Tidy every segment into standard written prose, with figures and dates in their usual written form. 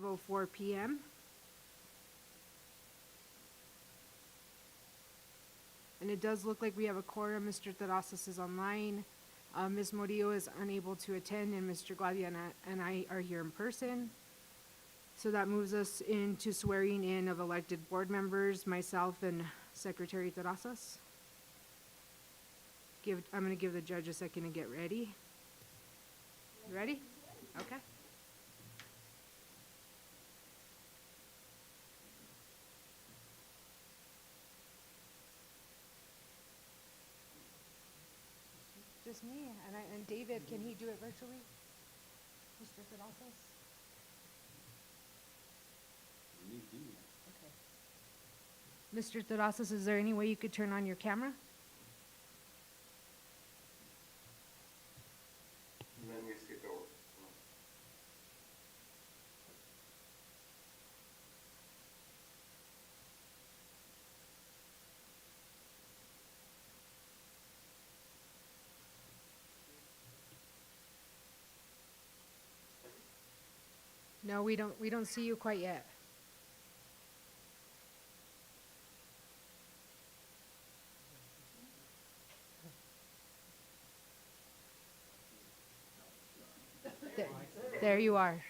5:04 p.m. And it does look like we have a quorum. Mr. Terrazas is online. Ms. Murillo is unable to attend, and Mr. Gladia and I are here in person. So that moves us into swearing in of elected board members, myself and Secretary Terrazas. I'm going to give the judge a second to get ready. You ready? Okay. Just me, and David, can he do it virtually? Mr. Terrazas? Okay. Mr. Terrazas, is there any way you could turn on your camera? No, we don't see you quite yet. There you are.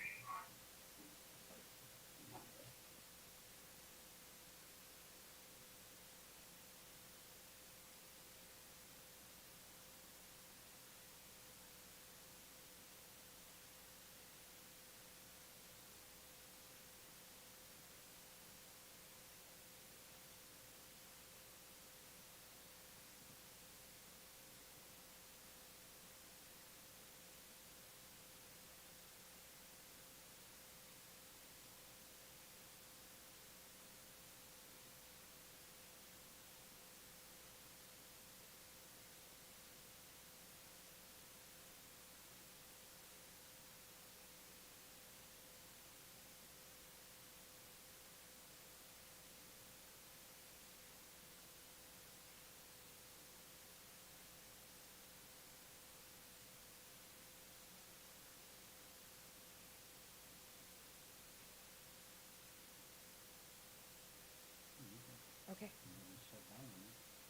Okay.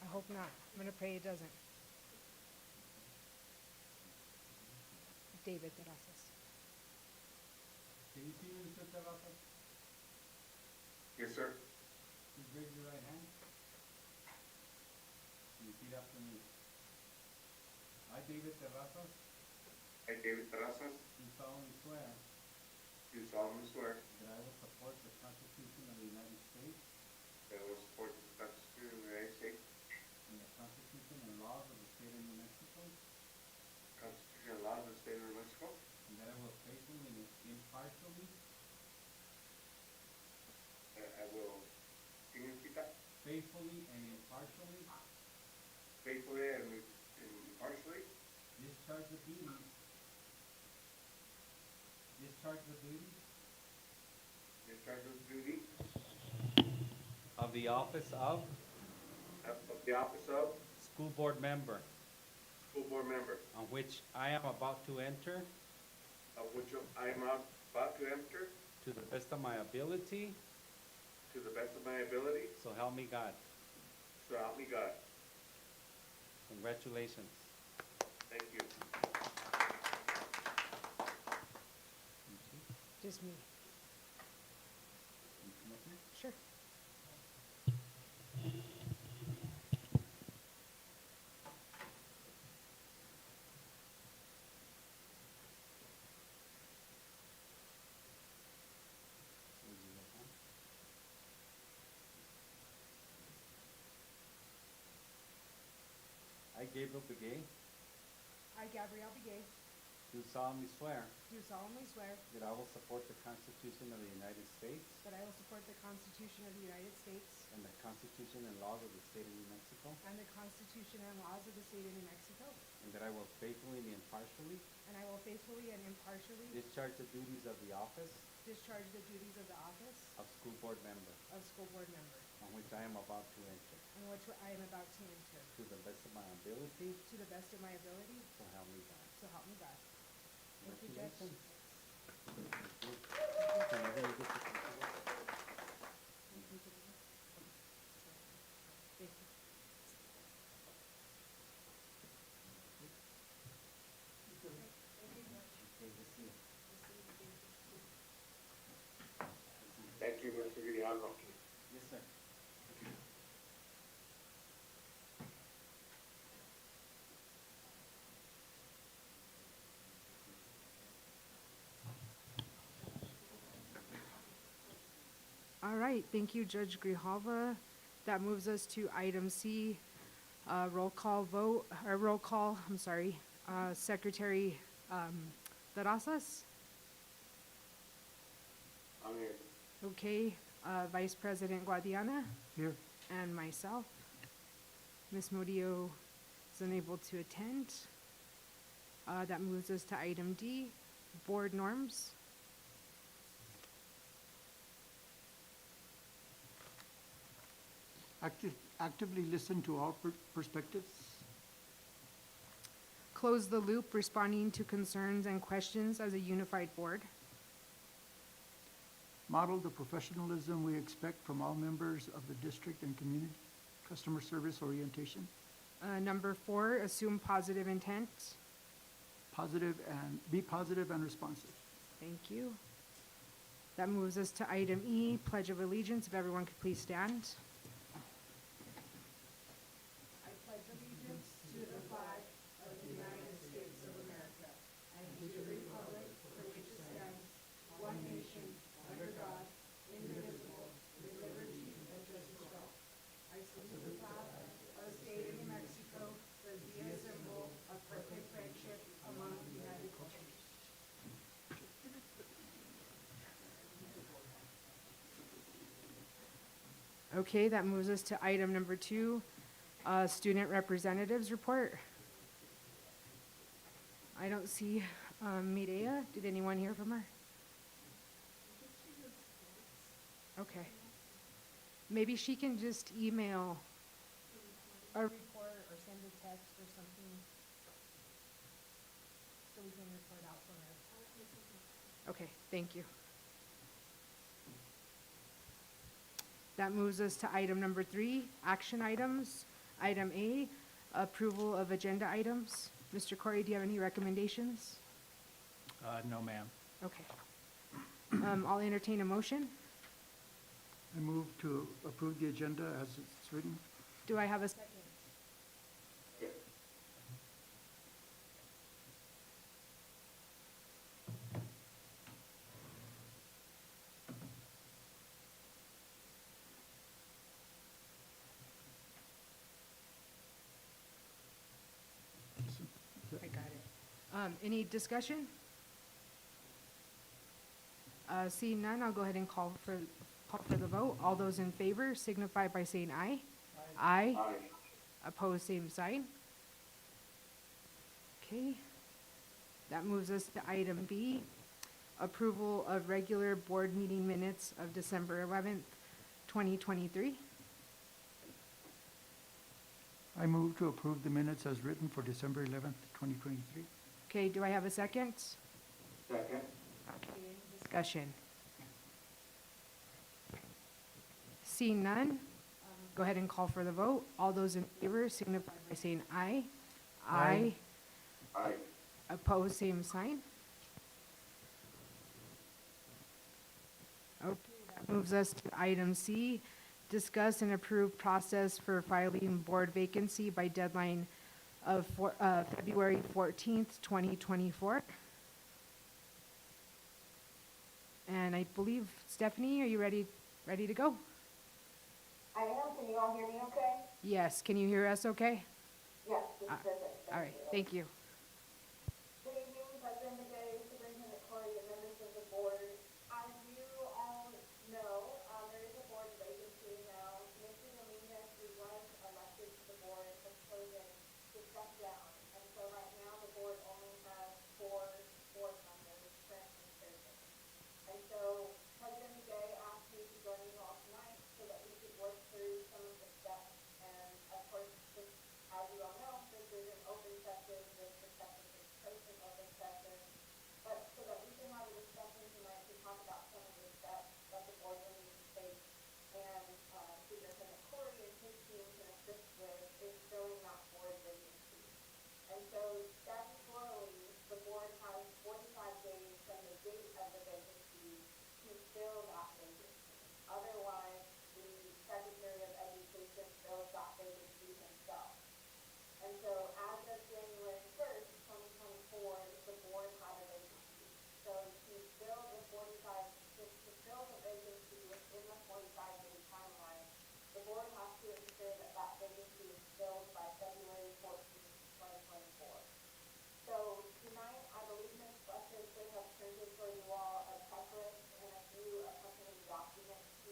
I hope not. I'm going to pray it doesn't. David Terrazas. Can you see me, Mr. Terrazas? Yes, sir. Please raise your right hand. And repeat after me. I, David Terrazas, I, David Terrazas, do solemnly swear do solemnly swear that I will support the Constitution of the United States that I will support the Constitution of the United States, and the Constitution and laws of the state of New Mexico, the Constitution and laws of the state of New Mexico, and that I will faithfully and impartially, I will, can you repeat that? faithfully and impartially Faithfully and impartially discharge the duties discharge the duty of the office of of the office of school board member, school board member, on which I am about to enter of which I am about to enter to the best of my ability, to the best of my ability, so help me God. so help me God. Congratulations. Thank you. Just me. Sure. I, Gabriel Begay, I, Gabrielle Begay, do solemnly swear do solemnly swear that I will support the Constitution of the United States that I will support the Constitution of the United States and the Constitution and laws of the state of New Mexico, and the Constitution and laws of the state of New Mexico, and that I will faithfully and impartially and I will faithfully and impartially discharge the duties of the office discharge the duties of the office of school board member, of school board member, on which I am about to enter, in which I am about to enter, to the best of my ability, to the best of my ability, so help me God. so help me God. Thank you, Judge. Congratulations. Thank you, Mr. Grijalva. Yes, sir. All right, thank you, Judge Grijalva. That moves us to item C, roll call vote, or roll call, I'm sorry, Secretary Terrazas. I'm here. Okay, Vice President Guadiana, Here. and myself. Ms. Murillo is unable to attend. That moves us to item D, board norms. Actively listen to all perspectives. Close the loop, responding to concerns and questions as a unified board. Model the professionalism we expect from all members of the district and community. Customer service orientation. Number 4, assume positive intent. Be positive and responsive. Thank you. That moves us to item E, Pledge of Allegiance. If everyone could please stand. I pledge allegiance to the flag of the United States of America and to the republic for which it stands, one nation, under God, indivisible, with liberty and justice for all. I salute the flag of the state of New Mexico for being a symbol of perfect friendship among the United cultures. Okay, that moves us to item number 2, student representatives report. I don't see Mireya. Did anyone hear from her? Okay. Maybe she can just email a report or send a text or something so we can report out from her. Okay, thank you. That moves us to item number 3, action items. Item A, approval of agenda items. Mr. Corey, do you have any recommendations? No, ma'am. Okay. I'll entertain a motion. I move to approve the agenda as it's written. Do I have a second? Yes. I got it. Any discussion? Seeing none, I'll go ahead and call for the vote. All those in favor signify by saying aye. Aye. Aye. Opposed, same sign. Okay. That moves us to item B, approval of regular board meeting minutes of December 11th, 2023. I move to approve the minutes as written for December 11th, 2023. Okay, do I have a second? Second. Discussion. Seeing none, go ahead and call for the vote. All those in favor signify by saying aye. Aye. Aye. Opposed, same sign. Okay, that moves us to item C, discuss and approve process for filing board vacancy by deadline of February 14th, 2024. And I believe, Stephanie, are you ready to go? I am. Can you all hear me okay? Yes, can you hear us okay? Yes, this is perfect. All right, thank you. Good evening, President McGay, Superintendent Corey, and members of the board. As you all know, there is a board vacancy now. Mr. Dominguez, who was elected to the board, has chosen to step down. And so right now, the board only has 4 board members currently serving. And so President McGay asked me to join you all tonight so that we could work through some of the steps. And of course, just as you all know, this is an open session with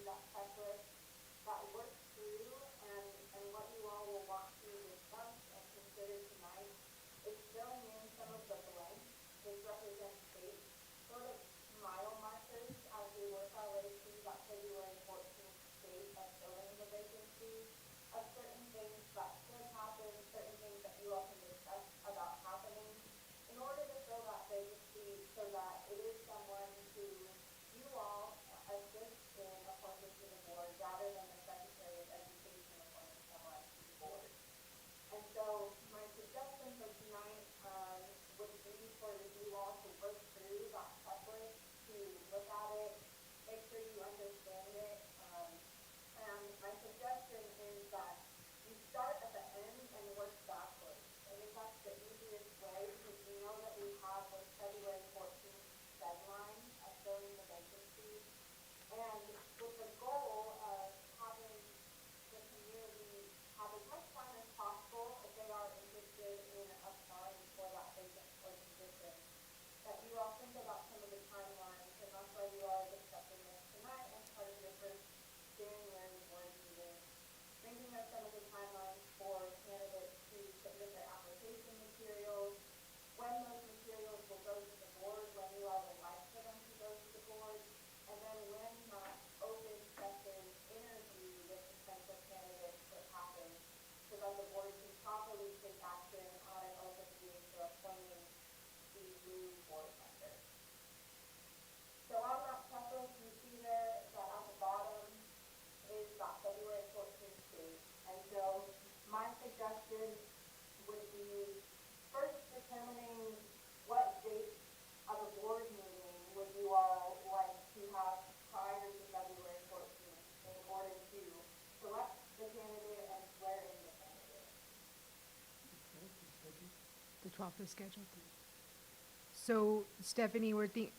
that checklist that works through and what you all will want to discuss and consider tonight is filling in some of the blanks, which represent dates, sort of mile markers as we work our way through that February 14th date of filling the vacancy, of certain things that should happen, certain things that you all can discuss about happening in order to fill that vacancy so that it is someone who you all assist in appointing to the board rather than the Secretary of Education appointing someone to the board. And so my suggestion for tonight would be for you all to work through that checklist, to look at it, make sure you understand it. And my suggestion is that you start at the end and work backwards. I think that's the easiest way because we know that we have this February 14th deadline of filling the vacancy. And with the goal of having the community have as much time as possible if they are interested in applying for that vacant position, that you all think about some of the timelines, and that's why we are discussing this tonight as part of your first January board meeting, thinking of some of the timelines for candidates to submit their application materials, when those materials will go to the board, when you all would like for them to go to the board, and then when that open session interview with potential candidates would happen, so that the board can properly take action on an open meeting for appointing the new board member. So on that checklist, you see there that at the bottom is that February 14th date. And so my suggestion would be first determining what date of a board meeting would you all like to have prior to February 14th in order to select the candidate and swear in the candidate. The 12th is scheduled. So Stephanie, we're thinking.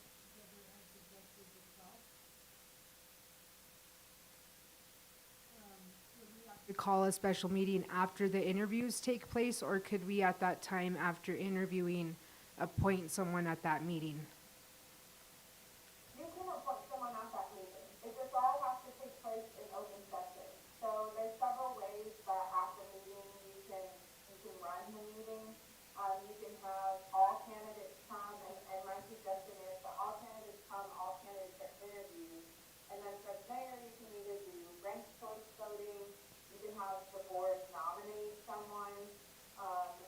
To call a special meeting after the interviews take place, or could we at that time after interviewing appoint someone at that meeting? You can appoint someone at that meeting. It just all has to take place in open session. So there's several ways that at the meeting you can run the meeting. You can have all candidates come, and my suggestion is that all candidates come, all candidates are interviewed. And then from there, you can either do ranked choice voting, you can have the board nominate someone,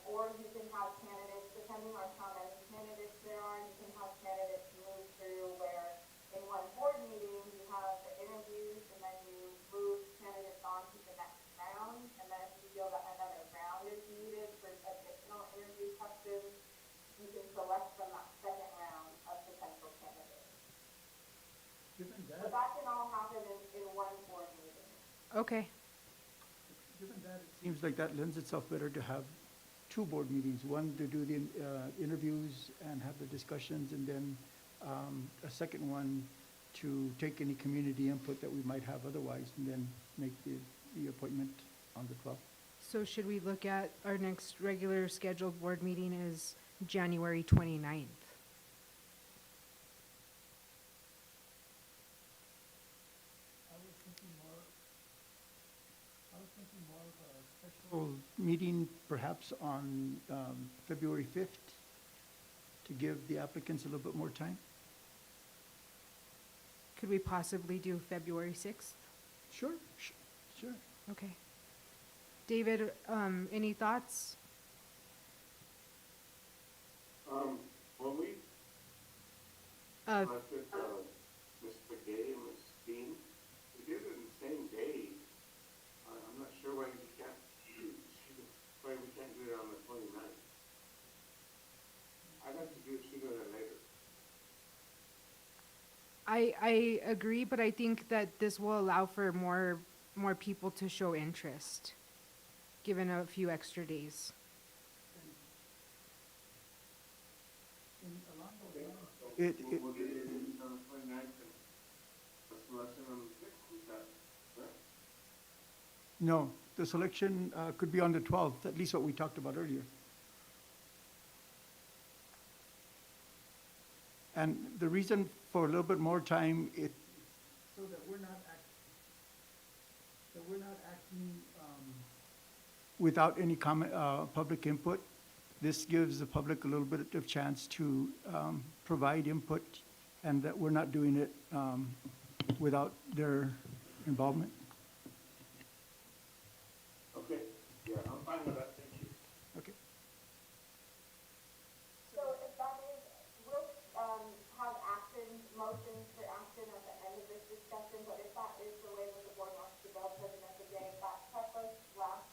or you can have candidates, depending on how many candidates there are, you can have candidates move through where in one board meeting, you have the interviews, and then you move candidates on to the next round, and then if you feel that another round is needed for additional interview questions, you can select from that second round of potential candidates. Given But that, that can all happen in one board meeting. Okay, given that, it seems like that lends itself better to have two board meetings, one to do the interviews and have the discussions, and then a second one to take any community input that we might have otherwise, and then make the appointment on the 12th. so should we look at our next regular scheduled board meeting is January 29th? I was thinking more of a special meeting perhaps on February 5th to give the applicants a little bit more time. Could we possibly do February 6th? Sure. Okay. David, any thoughts? When we selected, Mr. Gay and Ms. Dean, we did it in the same day. I'm not sure why we can't do it on the 29th. I'd like to do it sooner than later. I agree, but I think that this will allow for more people to show interest, given a few extra days. We'll do the interviews on the 29th and the selection on the 6th, is that correct? No, the selection could be on the 12th, at least what we talked about earlier. And the reason for a little bit more time is so that we're not So we're not acting without any comment, public input. This gives the public a little bit of chance to provide input, and that we're not doing it without their involvement. Okay, yeah, I'm fine with that, thank you. Okay. So if that is, we'll, have action, motions for action at the end of this discussion, but if that is the way that the board wants to go, President Begay, that checklist last,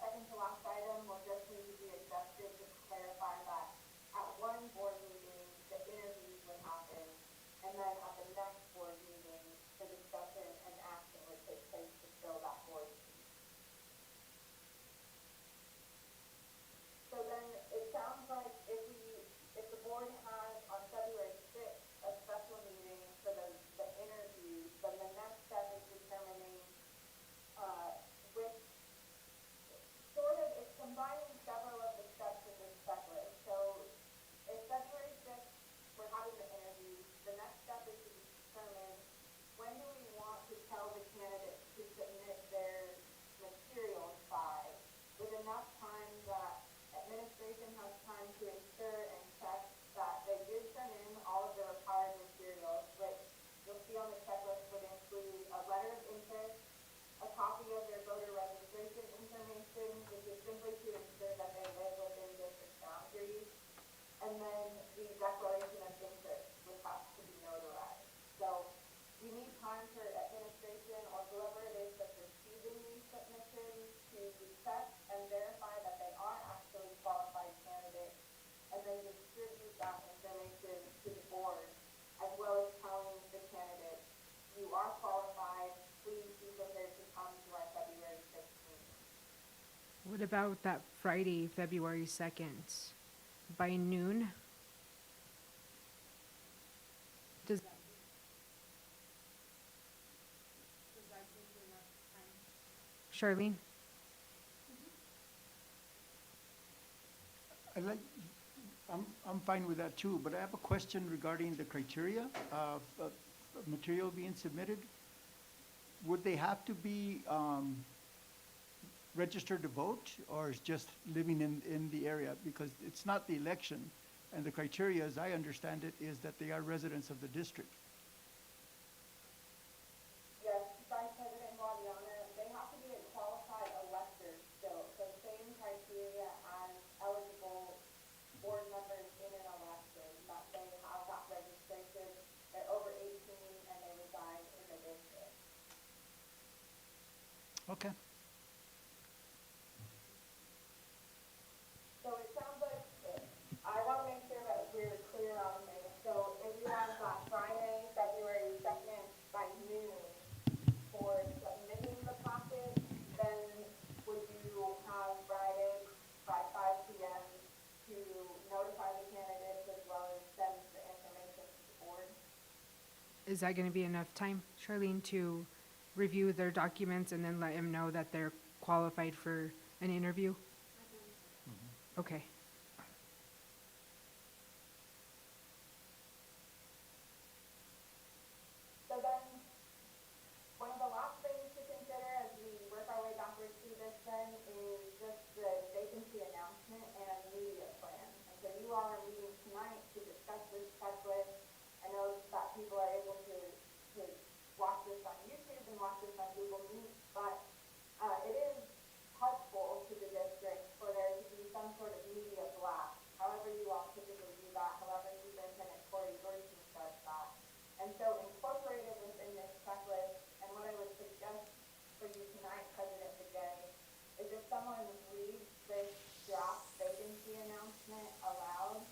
second to last item will just need to be adjusted to clarify that at one board meeting, the interviews would happen, and then at the next board meeting, the discussion and action would take place to fill that board seat. So then it sounds like if the board has on February 6th a special meeting for the interviews, then the next step is determining, which sort of, it's combining several of the steps in this checklist. So if February 6th, we're having the interviews, the next step is to determine when do we want to tell the candidates to submit their materials by, with enough time that administration has time to ensure and check that they did send in all of the required materials, which you'll see on the checklist would include a letter of interest, a copy of their voter registration information, which is simply to ensure that they live within district boundaries, and then the declaration of interest, which has to be notarized. So we need time for administration or whoever it is that's receiving these submissions to check and verify that they are actually qualified candidates, and then distribute that information to the board, as well as telling the candidates, you are qualified, please be prepared to come to our February 6th meeting. What about that Friday, February 2nd, by noon? Does that give you enough time? Charlene? I'm fine with that too, but I have a question regarding the criteria of material being submitted. Would they have to be registered to vote, or is just living in the area? Because it's not the election, and the criteria, as I understand it, is that they are residents of the district. Yes, Vice President Guadiana, they have to be a qualified elector still, so same criteria as eligible board members in an election, that they have that registration, they're over 18 and they reside in the district. Okay. So it sounds like, I want to make sure that we're clear on things. So if you have that Friday, February 2nd by noon for submitting the packet, then would you have Friday by 5 p.m. to notify the candidates as well as send the information to the board? Is that going to be enough time, Charlene, to review their documents and then let them know that they're qualified for an interview? Okay. So then, one of the last things to consider as we work our way backwards through this then is just the vacancy announcement and media plan. And so you all are meeting tonight to discuss this checklist. I know that people are able to watch this on YouTube and watch this on Google Meet, but it is helpful to the district for there to be some sort of media blast, however you all typically do that, however Superintendent Corey Gerson does that. And so incorporated within this checklist, and what I would suggest for you tonight, President Begay, is if someone reads this draft vacancy announcement aloud,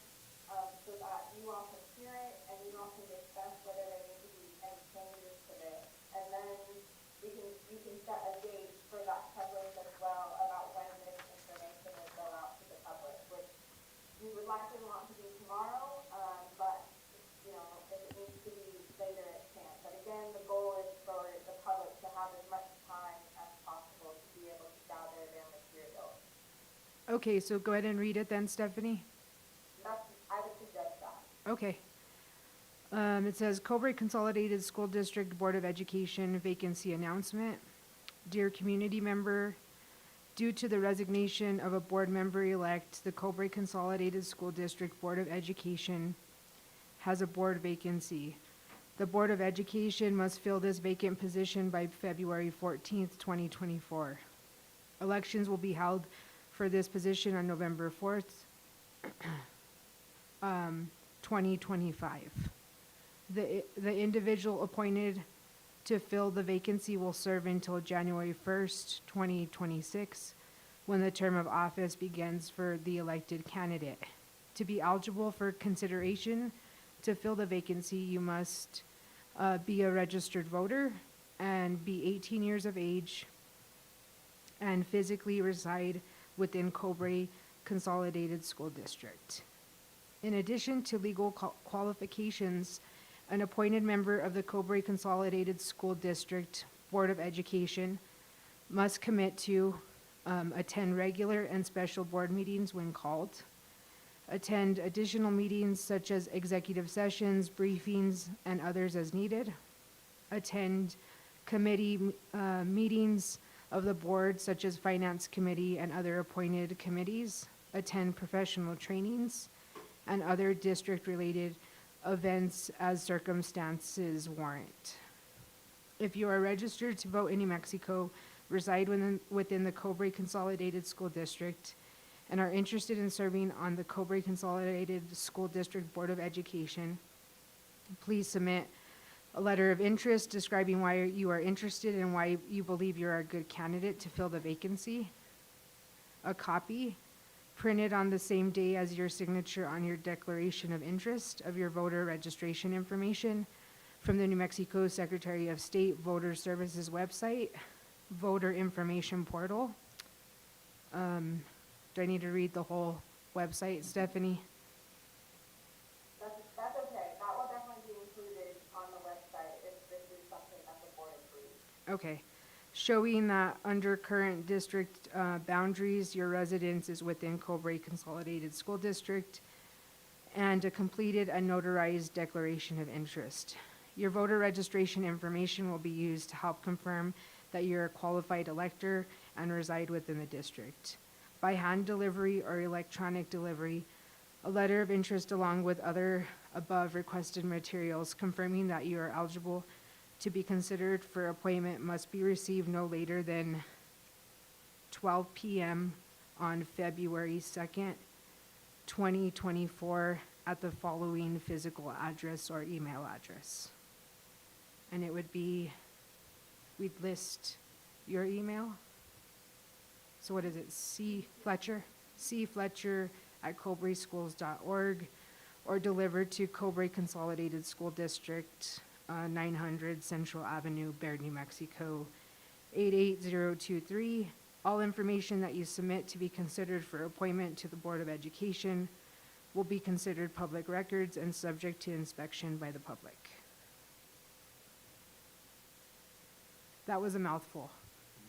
so that you all can hear it and you all can discuss whether there need to be any changes to this. And then you can set a date for that checklist as well about when this information will go out to the public, which we would likely want to do tomorrow, but, you know, if it needs to be later, it can. But again, the goal is for the public to have as much time as possible to be able to gather their material. Okay, so go ahead and read it then, Stephanie. I would suggest that. Okay. It says Cobre Consolidated School District Board of Education vacancy announcement. Dear community member, due to the resignation of a board member-elect, the Cobre Consolidated School District Board of Education has a board vacancy. The Board of Education must fill this vacant position by February 14th, 2024. Elections will be held for this position on November 4th, 2025. The individual appointed to fill the vacancy will serve until January 1st, 2026, when the term of office begins for the elected candidate. To be eligible for consideration to fill the vacancy, you must be a registered voter and be 18 years of age and physically reside within Cobre Consolidated School District. In addition to legal qualifications, an appointed member of the Cobre Consolidated School District Board of Education must commit to attend regular and special board meetings when called, attend additional meetings such as executive sessions, briefings, and others as needed, attend committee meetings of the board such as Finance Committee and other appointed committees, attend professional trainings, and other district-related events as circumstances warrant. If you are registered to vote in New Mexico, reside within the Cobre Consolidated School District, and are interested in serving on the Cobre Consolidated School District Board of Education, please submit a letter of interest describing why you are interested and why you believe you are a good candidate to fill the vacancy. A copy printed on the same day as your signature on your declaration of interest of your voter registration information from the New Mexico Secretary of State Voter Services website, voter information portal. Do I need to read the whole website, Stephanie? That's okay. That will definitely be included on the website if this is something that the board agrees. Okay. Showing that under current district boundaries, your residence is within Cobre Consolidated School District, and a completed and notarized declaration of interest. Your voter registration information will be used to help confirm that you're a qualified elector and reside within the district. By hand delivery or electronic delivery, a letter of interest along with other above requested materials confirming that you are eligible to be considered for appointment must be received no later than 12 p.m. on February 2nd, 2024 at the following physical address or email address. And it would be, we'd list your email. So what is it, C. Fletcher? C. Fletcher at cobreschools.org, or delivered to Cobre Consolidated School District, 900 Central Avenue, Bayard, New Mexico, 88023. All information that you submit to be considered for appointment to the Board of Education will be considered public records and subject to inspection by the public. That was a mouthful.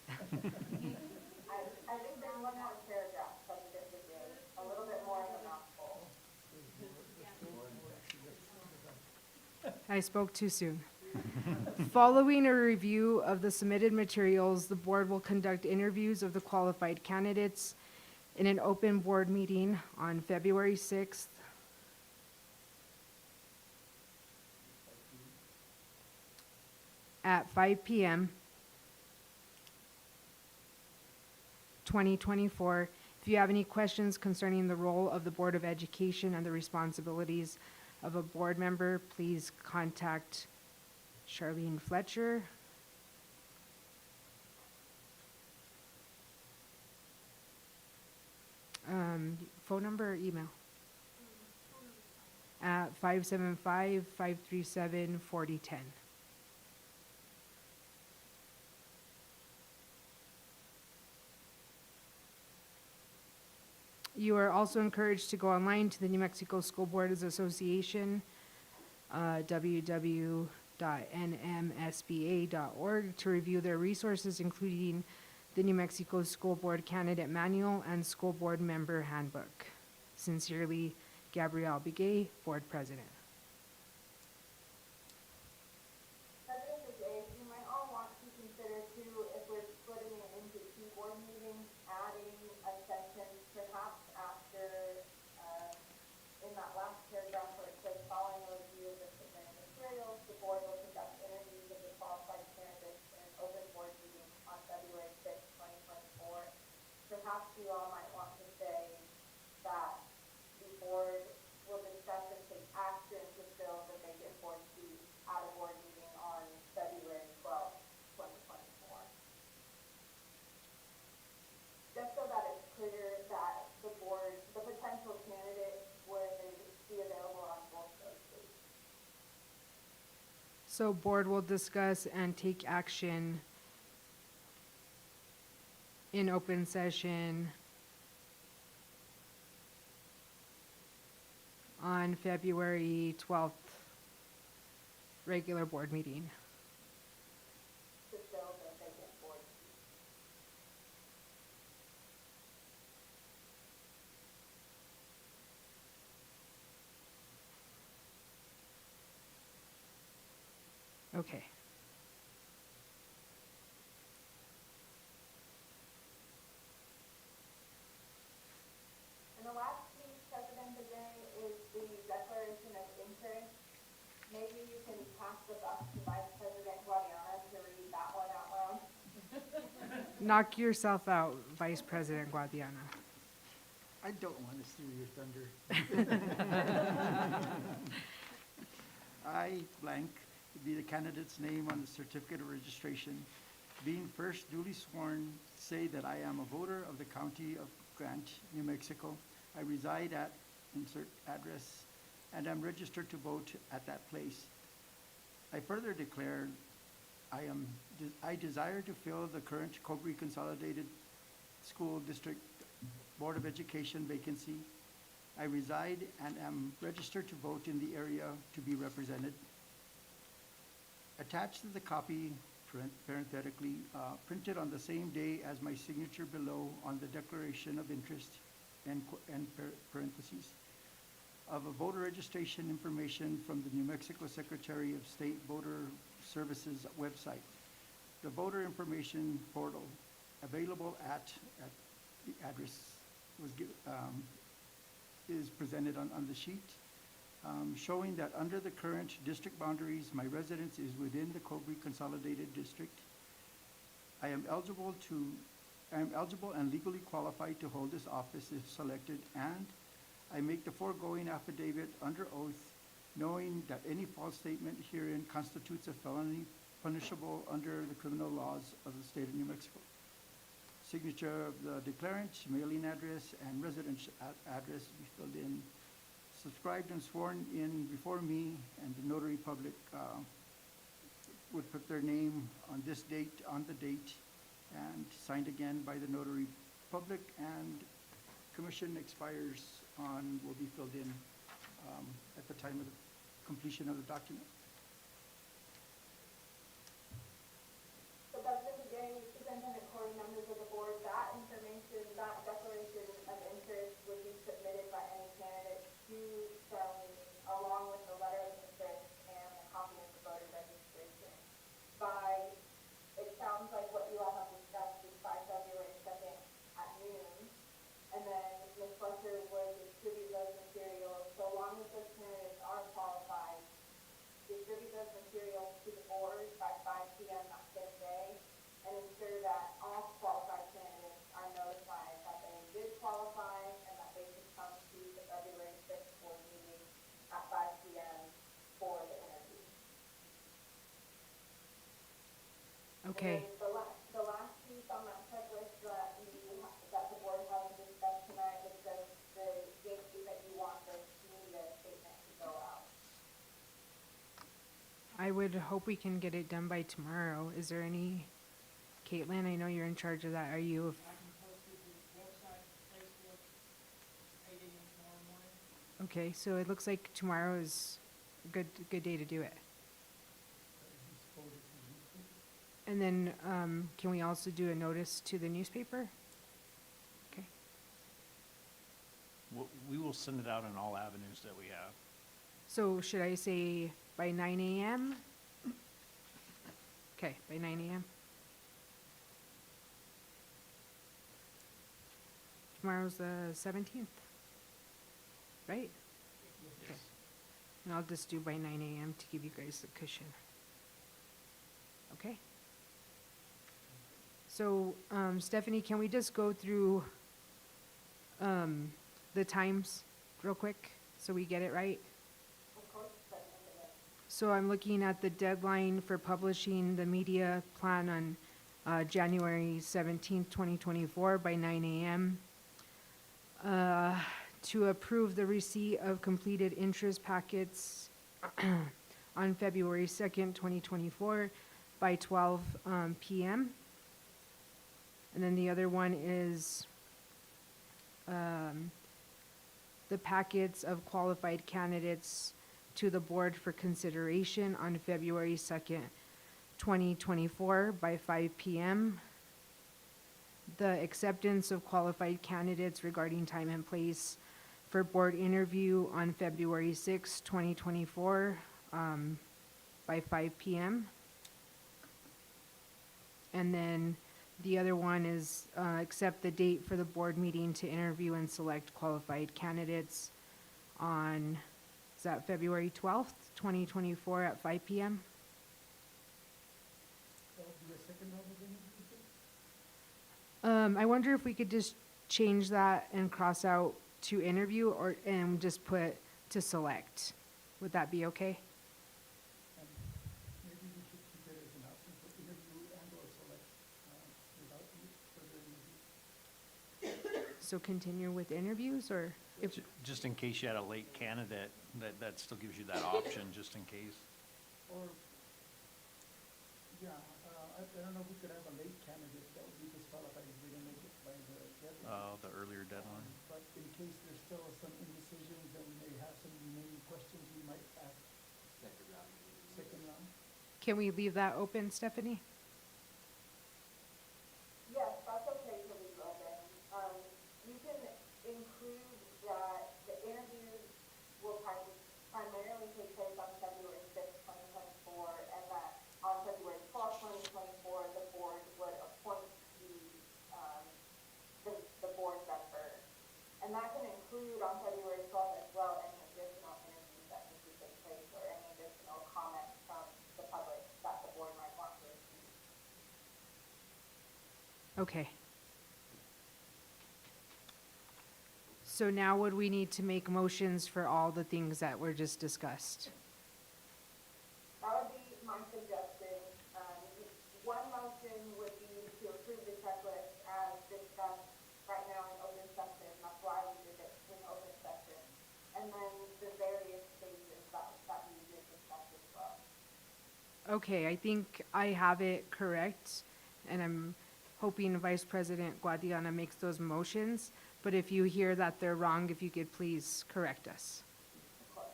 I think there's one more paragraph from this again, a little bit more of a mouthful. I spoke too soon. Following a review of the submitted materials, the board will conduct interviews of the qualified candidates in an open board meeting on February 6th at 5 p.m. 2024. If you have any questions concerning the role of the Board of Education and the responsibilities of a board member, please contact Charlene Fletcher. Phone number or email? At 575-537-4010. You are also encouraged to go online to the New Mexico School Boards Association, www.nmsba.org, to review their resources, including the New Mexico School Board Candidate Manual and School Board Member Handbook. Sincerely, Gabrielle Begay, Board President. President Begay, you might all want to consider too, if we're So board will discuss and take action in open session on February 12th, regular board meeting. To fill the vacant board. Okay. And the last piece, President Begay, is the declaration of interest. Maybe you can pass the buck to Vice President Guadiana to read that one out loud. Knock yourself out, Vice President Guadiana. I don't want to steal your thunder. I blank be the candidate's name on the certificate of registration. Being first duly sworn, say that I am a voter of the County of Grant, New Mexico. I reside at insert address and am registered to vote at that place. I further declare I desire to fill the current Cobre Consolidated School District Board of Education vacancy. I reside and am registered to vote in the area to be represented. Attached to the copy, parenthetically, printed on the same day as my signature below on the declaration of interest, parentheses, of a voter registration information from the New Mexico Secretary of State Voter Services website. The voter information portal available at the address was is presented on the sheet, showing that under the current district boundaries, my residence is within the Cobre Consolidated District. I am eligible and legally qualified to hold this office if selected, and I make the foregoing affidavit under oath, knowing that any false statement herein constitutes a felony punishable under the criminal laws of the state of New Mexico. Signature of the declarant, mailing address, and residence address to be filled in. Subscribed and sworn in before me, and the notary public would put their name on this date, on the date, and signed again by the notary public, and commission expires will be filled in at the time of the completion of the document. So President Begay, Superintendent Corey, members of the board, that information, that declaration of interest would be submitted by any candidate to Charlene, along with the letter of interest and a copy of the voter registration. It sounds like what you all have discussed is by February 2nd at noon. And then Ms. Fletcher would distribute those materials, so long as those candidates are qualified, distribute those materials to the board by 5 p.m. that same day, and ensure that all qualified candidates are notified that they did qualify and that they should come to the February 6th board meeting at 5 p.m. for the interview. Okay. And then the last piece on that checklist that the board hasn't discussed tonight is the date that you want the media statement to go out. I would hope we can get it done by tomorrow. Is there any, Caitlin, I know you're in charge of that. Are you? I can post it to the website, Facebook, 8 a.m. tomorrow morning. Okay, so it looks like tomorrow is a good day to do it. And then, can we also do a notice to the newspaper? Okay. We will send it out on all avenues that we have. So should I say by 9 a.m.? Okay, by 9 a.m. Tomorrow's the 17th, right? Okay. And I'll just do by 9 a.m. to give you guys a cushion. Okay? So, Stephanie, can we just go through the times real quick so we get it right? Of course, President Begay. So I'm looking at the deadline for publishing the media plan on January 17th, 2024 by 9 a.m. To approve the receipt of completed interest packets on February 2nd, 2024 by 12 PM. And then the other one is the packets of qualified candidates to the board for consideration on February 2nd, 2024 by 5 PM. The acceptance of qualified candidates regarding time and place for board interview on February 6th, 2024 by 5 PM. And then the other one is accept the date for the board meeting to interview and select qualified candidates on, is that February 12th, 2024 at 5 PM? That would be the second round of interviews? I wonder if we could just change that and cross out to interview and just put to select. Would that be okay? And maybe we should keep it as an option for interview and or select without any further interview. So continue with interviews, or if, Just in case you had a late candidate, that still gives you that option, just in case. Or, yeah, I don't know if we could have a late candidate that would be disqualified if we didn't make it by the deadline. The earlier deadline. But in case there's still some indecisions and we may have some remaining questions, we might ask second round. can we leave that open, Stephanie? Yes, that's okay to leave open. You can include that the interviews will primarily take place on February 6th, 2024, and that on February 12th, 2024, the board would appoint the board member. And that can include on February 12th as well, any additional interviews that need to take place or any additional comments from the public that the board might want to receive. Okay. So now would we need to make motions for all the things that were just discussed? That would be my suggestion. One motion would be to approve the checklist as discussed right now in open session. That's why we did it in open session. And then the various stages that we did discuss as well. Okay, I think I have it correct, and I'm hoping Vice President Guadiana makes those motions. But if you hear that they're wrong, if you could please correct us. Of course.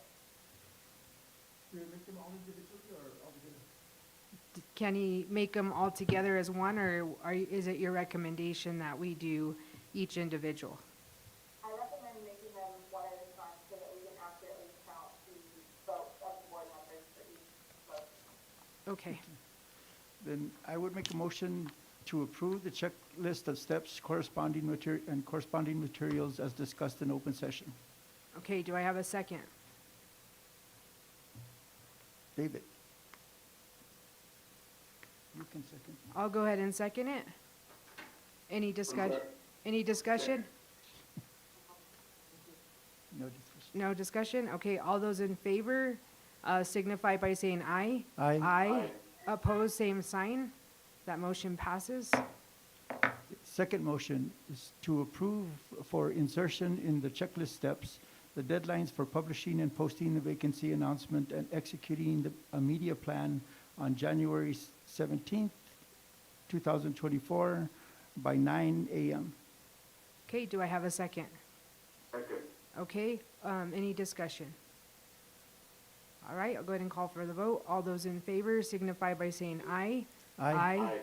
Do we make them all individually or all together? Can he make them all together as one, or is it your recommendation that we do each individual? I recommend making them one at a time so that we can accurately count the votes of the board members for each vote. Okay, Then I would make a motion to approve the checklist of steps corresponding materials as discussed in open session. okay, do I have a second? David? You can second. I'll go ahead and second it. Any discussion? Any discussion? No discussion. No discussion? Okay, all those in favor signify by saying aye. Aye. Aye. Opposed, same sign. That motion passes. Second motion is to approve for insertion in the checklist steps, the deadlines for publishing and posting the vacancy announcement and executing a media plan on January 17th, 2024 by 9 a.m. Okay, do I have a second? Second. Okay, any discussion? All right, I'll go ahead and call for the vote. All those in favor signify by saying aye. Aye.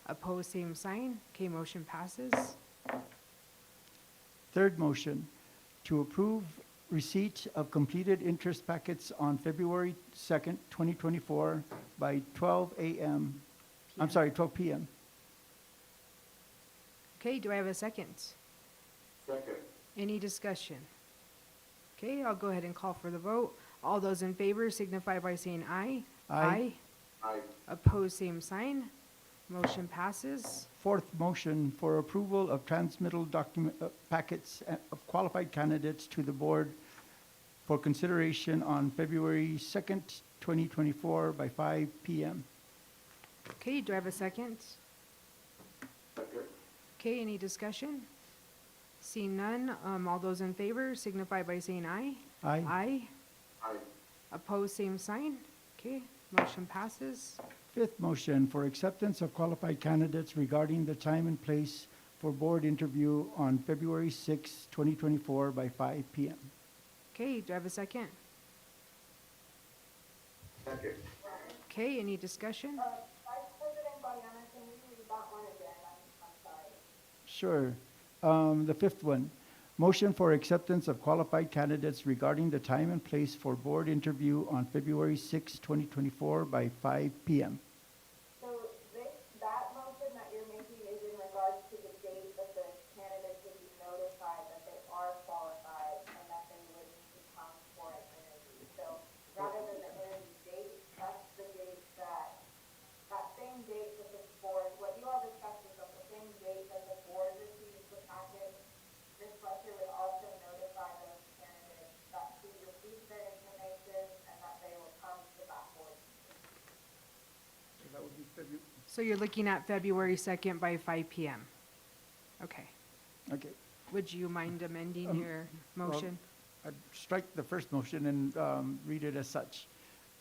Opposed, same sign. Okay, motion passes. Third motion, to approve receipt of completed interest packets on February 2nd, 2024 by 12 a.m. I'm sorry, 12 p.m. Okay, do I have a second? Second. Any discussion? Okay, I'll go ahead and call for the vote. All those in favor signify by saying aye. Aye. Aye. Opposed, same sign. Motion passes. Fourth motion for approval of transmittal document packets of qualified candidates to the board for consideration on February 2nd, 2024 by 5 p.m. Okay, do I have a second? Second. Okay, any discussion? Seeing none, all those in favor signify by saying aye. Aye. Aye. Aye. Opposed, same sign. Okay, motion passes. Fifth motion for acceptance of qualified candidates regarding the time and place for board interview on February 6, 2024 by 5 p.m. Okay, do I have a second? Second. Okay, any discussion? Vice President Guadiana, can you read that one again? I'm sorry. Sure. The fifth one, motion for acceptance of qualified candidates regarding the time and place for board interview on February 6, 2024 by 5 p.m. So that motion that you're making is in regards to the date that the candidates will be notified that they are qualified and that they would need to come for an interview. So rather than the interview date, that's the date that same date that the board, what you all discussed is that the same date that the board receives the packet, Ms. Fletcher would also notify those candidates that she received their information and that they will come to that board. So that would be February. So you're looking at February 2nd by 5 p.m. Okay. Okay. Would you mind amending your well, motion? I'd strike the first motion and read it as such.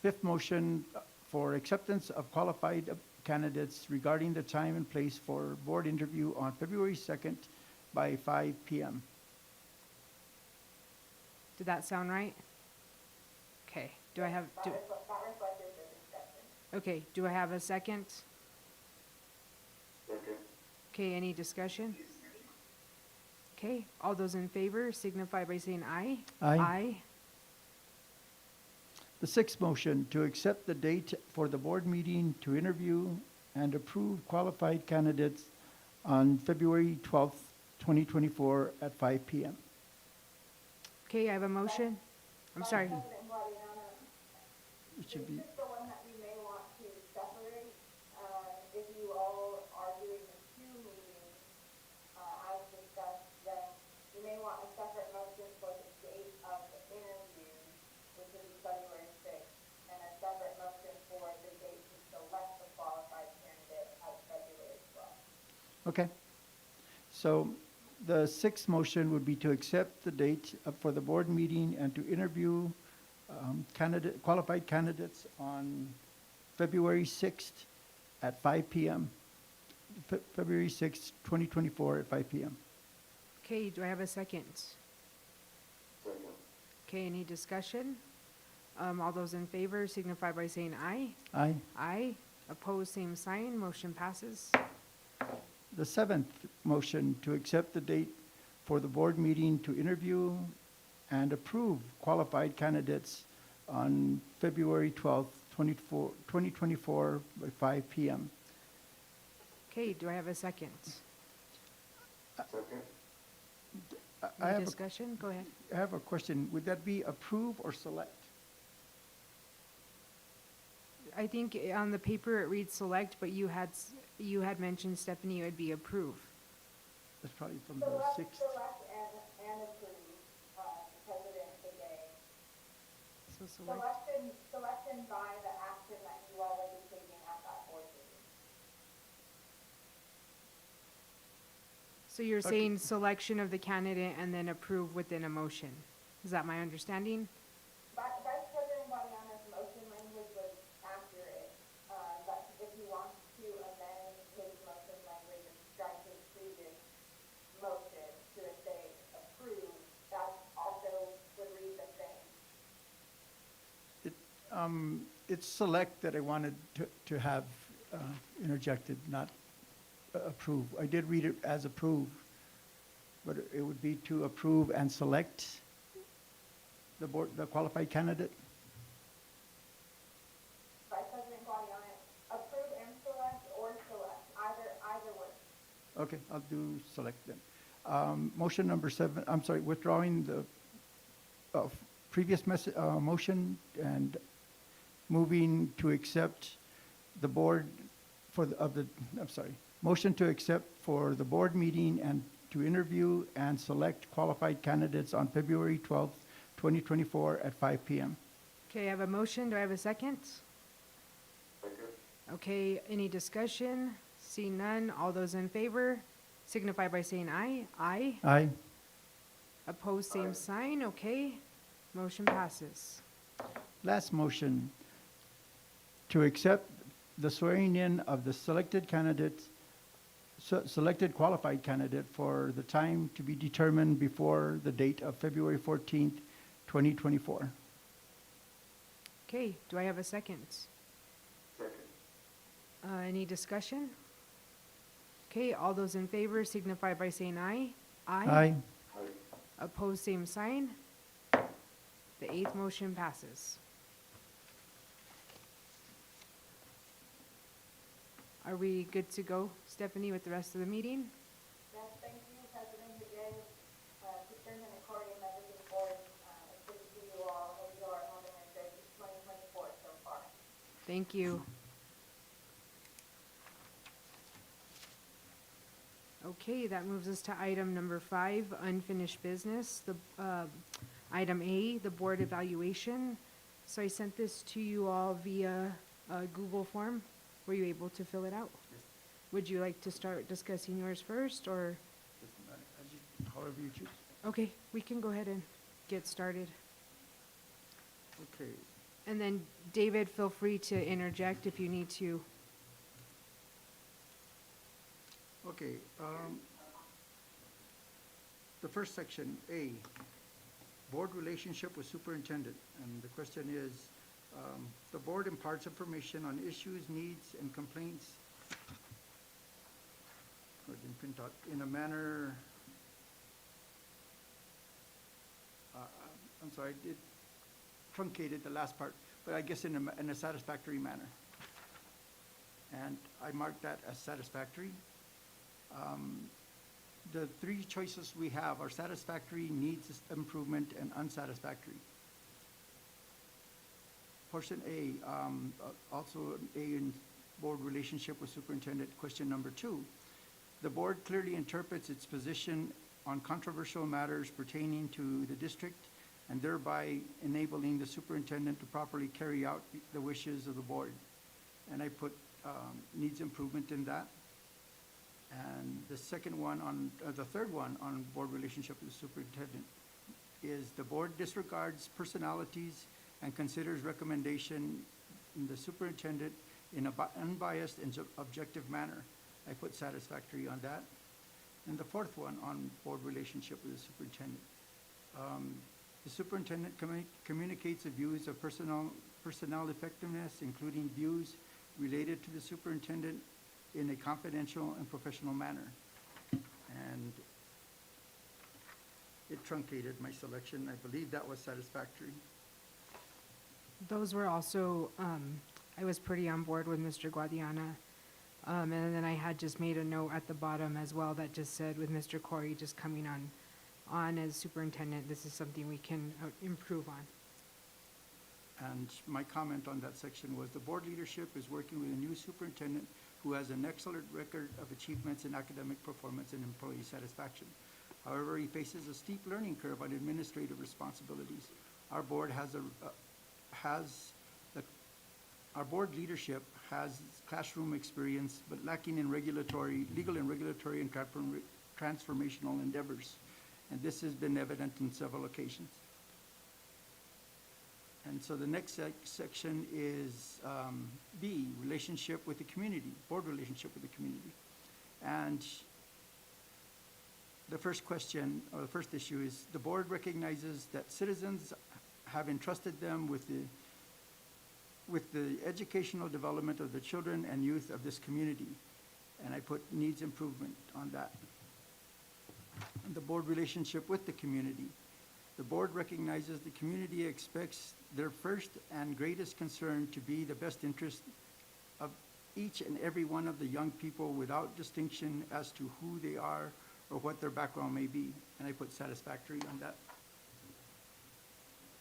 Fifth motion for acceptance of qualified candidates regarding the time and place for board interview on February 2nd by 5 p.m. Did that sound right? Okay, do I have, That reflected the discussion. okay, do I have a second? Second. Okay, any discussion? Okay, all those in favor signify by saying aye. Aye. Aye. The sixth motion to accept the date for the board meeting to interview and approve qualified candidates on February 12th, 2024 at 5 p.m. Okay, I have a motion. I'm sorry. Vice President Guadiana, It should be, this is the one that we may want to separate, if you all are doing the two meetings, as discussed, then you may want a separate motion for the date of the interview, which is February 6th, and a separate motion for the date to select the qualified candidate as February 12th. okay. So the sixth motion would be to accept the date for the board meeting and to interview qualified candidates on February 6th at 5 p.m. February 6th, 2024 at 5 p.m. Okay, do I have a second? Second. Okay, any discussion? All those in favor signify by saying aye. Aye. Aye. Opposed, same sign. Motion passes. The seventh motion to accept the date for the board meeting to interview and approve qualified candidates on February 12th, 2024 by 5 p.m. Okay, do I have a second? Second. I Any have discussion? Go ahead. I have a question. Would that be approve or select? I think on the paper it reads select, but you had mentioned, Stephanie, it would be approve. That's probably from the Select 6th. and approve, President today. So select. Selection by the action that you all will be taking at that board meeting. So you're Okay. saying selection of the candidate and then approve within a motion. Is that my understanding? Vice President Guadiana's motion language was accurate, but if he wants to amend his motion language and strike his previous motion to say approve, that also would read the same. It's select that I wanted to have interjected, not approve. I did read it as approve, but it would be to approve and select the qualified candidate. Vice President Guadiana, approve and select or select, either way. Okay, I'll do select then. Motion number 7, I'm sorry, withdrawing the previous motion and moving to accept the board motion to accept for the board meeting and to interview and select qualified candidates on February 12th, 2024 at 5 p.m. Okay, I have a motion. Do I have a second? Second. Okay, any discussion? Seeing none, all those in favor signify by saying aye. Aye. Aye. Opposed, same sign. Okay, motion passes. Last motion to accept the swearing in of the selected candidates, selected qualified candidate for the time to be determined before the date of February 14th, 2024. Okay, do I have a second? Second. Any discussion? Okay, all those in favor signify by saying aye. Aye. Aye. Opposed, same sign. The eighth motion passes. Are we good to go, Stephanie, with the rest of the meeting? Yes, thank you, President Jose, Superintendent Corey, and members of the board. It's good to see you all. Hope you are having a good 2024 so far. Thank you. Okay, that moves us to item number 5, unfinished business. Item A, the board evaluation. So I sent this to you all via Google form. Were you able to fill it out? Yes. Would you like to start discussing yours first, or? However you choose. Okay, we can go ahead and get started. Okay. And then, David, feel free to interject if you need to. Okay, the first section, A, board relationship with superintendent. And the question is, the board imparts information on issues, needs, and complaints in a manner, I'm sorry, it truncated the last part, but I guess in a satisfactory manner. And I marked that as satisfactory. The three choices we have are satisfactory, needs improvement, and unsatisfactory. Portion A, also A in board relationship with superintendent, question number 2. The board clearly interprets its position on controversial matters pertaining to the district and thereby enabling the superintendent to properly carry out the wishes of the board. And I put needs improvement in that. And the second one on, the third one on board relationship with the superintendent is the board disregards personalities and considers recommendation in the superintendent in an unbiased and objective manner. I put satisfactory on that. And the fourth one on board relationship with the superintendent. The superintendent communicates the views of personnel effectiveness, including views related to the superintendent in a confidential and professional manner. And it truncated my selection. I believe that was satisfactory. Those were also, I was pretty on board with Mr. Guadiana. And then I had just made a note at the bottom as well that just said with Mr. Corey just coming on as superintendent, this is something we can improve on. And my comment on that section was the board leadership is working with a new superintendent who has an excellent record of achievements in academic performance and employee satisfaction. However, he faces a steep learning curve on administrative responsibilities. Our board our board leadership has classroom experience, but lacking in legal and regulatory and transformational endeavors. And this has been evident in several occasions. And so the next section is B, relationship with the community, board relationship with the community. And the first question, or the first issue is, the board recognizes that citizens have entrusted them with the educational development of the children and youth of this community. And I put needs improvement on that. And the board relationship with the community. The board recognizes the community expects their first and greatest concern to be the best interest of each and every one of the young people without distinction as to who they are or what their background may be. And I put satisfactory on that.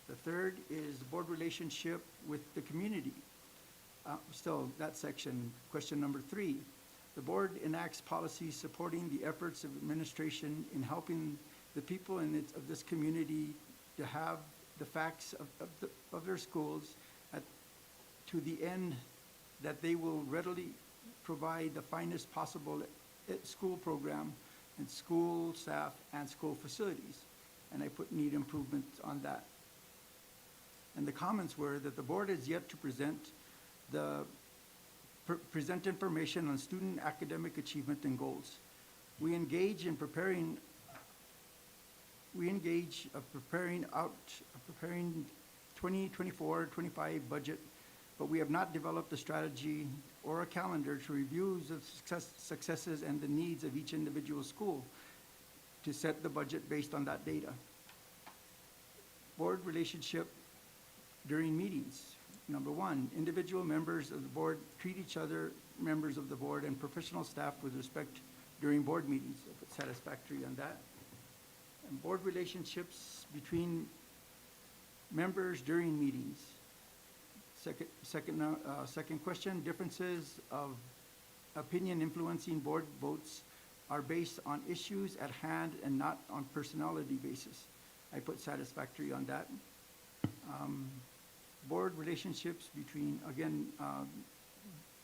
The third is the board relationship with the community. Still, that section, question number 3. The board enacts policies supporting the efforts of administration in helping the people of this community to have the facts of their schools to the end that they will readily provide the finest possible school program and school staff and school facilities. And I put need improvement on that. And the comments were that the board has yet to present the present information on student academic achievement and goals. We engage preparing 2024-25 budget, but we have not developed a strategy or a calendar to review the successes and the needs of each individual school to set the budget based on that data. Board relationship during meetings. Number one, individual members of the board treat each other, members of the board, and professional staff with respect during board meetings. If it's satisfactory on that. And board relationships between members during meetings. Second question, differences of opinion influencing board votes are based on issues at hand and not on personality basis. I put satisfactory on that. Board relationships between, again,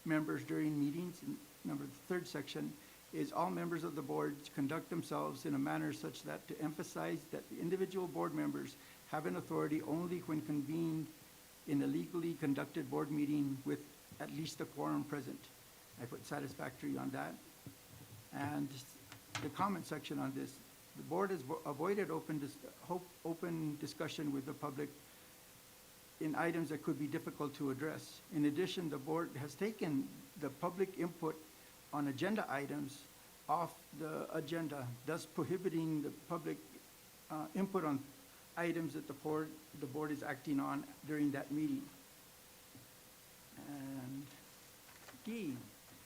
members during meetings. Number third section is all members of the board conduct themselves in a manner such that to emphasize that the individual board members have an authority only when convened in a legally conducted board meeting with at least a quorum present. I put satisfactory on that. And the comment section on this, the board has avoided open discussion with the public in items that could be difficult to address. In addition, the board has taken the public input on agenda items off the agenda, thus prohibiting the public input on items that the board is acting on during that meeting. And D.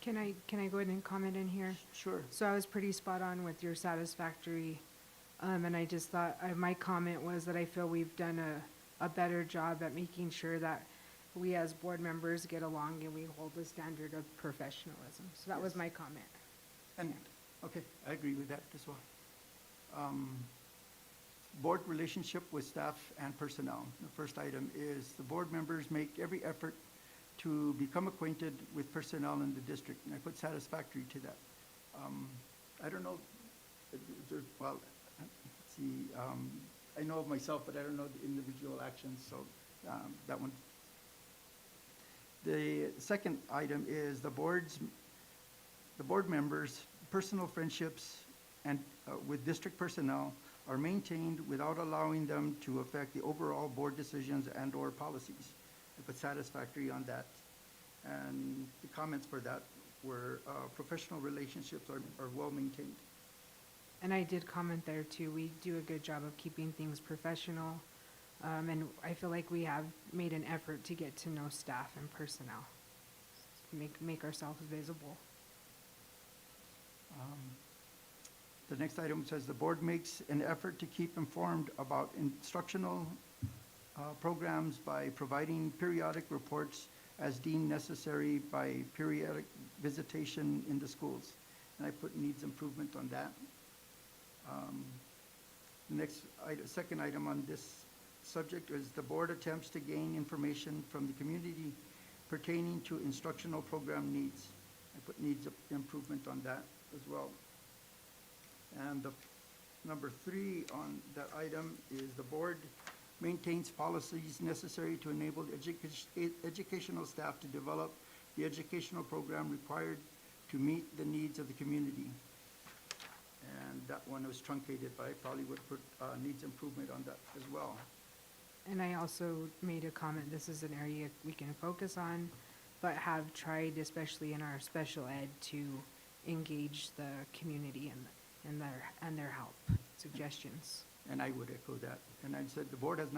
Can I go ahead and comment in here? Sure. So I was pretty spot on with your satisfactory, and I just thought, my comment was that I feel we've done a better job at making sure that we as board members get along and we hold the standard of professionalism. So that was Yes. my comment. And, okay, I agree with that as well. Board relationship with staff and personnel. The first item is the board members make every effort to become acquainted with personnel in the district, and I put satisfactory to that. I don't know, well, let's see, I know of myself, but I don't know the individual actions, so that one. The second item is the board members' personal friendships and with district personnel are maintained without allowing them to affect the overall board decisions and/or policies. I put satisfactory on that. And the comments for that were professional relationships are well maintained. And I did comment there too. We do a good job of keeping things professional. And I feel like we have made an effort to get to know staff and personnel. Make ourselves visible. The next item says the board makes an effort to keep informed about instructional programs by providing periodic reports as deemed necessary by periodic visitation in the schools. And I put needs improvement on that. The next second item on this subject is the board attempts to gain information from the community pertaining to instructional program needs. I put needs improvement on that as well. And the number 3 on that item is the board maintains policies necessary to enable educational staff to develop the educational program required to meet the needs of the community. And that one was truncated, but I probably would put needs improvement on that as well. And I also made a comment, this is an area we can focus on, but have tried, especially in our special ed, to engage the community and their help, suggestions. And I would echo that. And I said the board has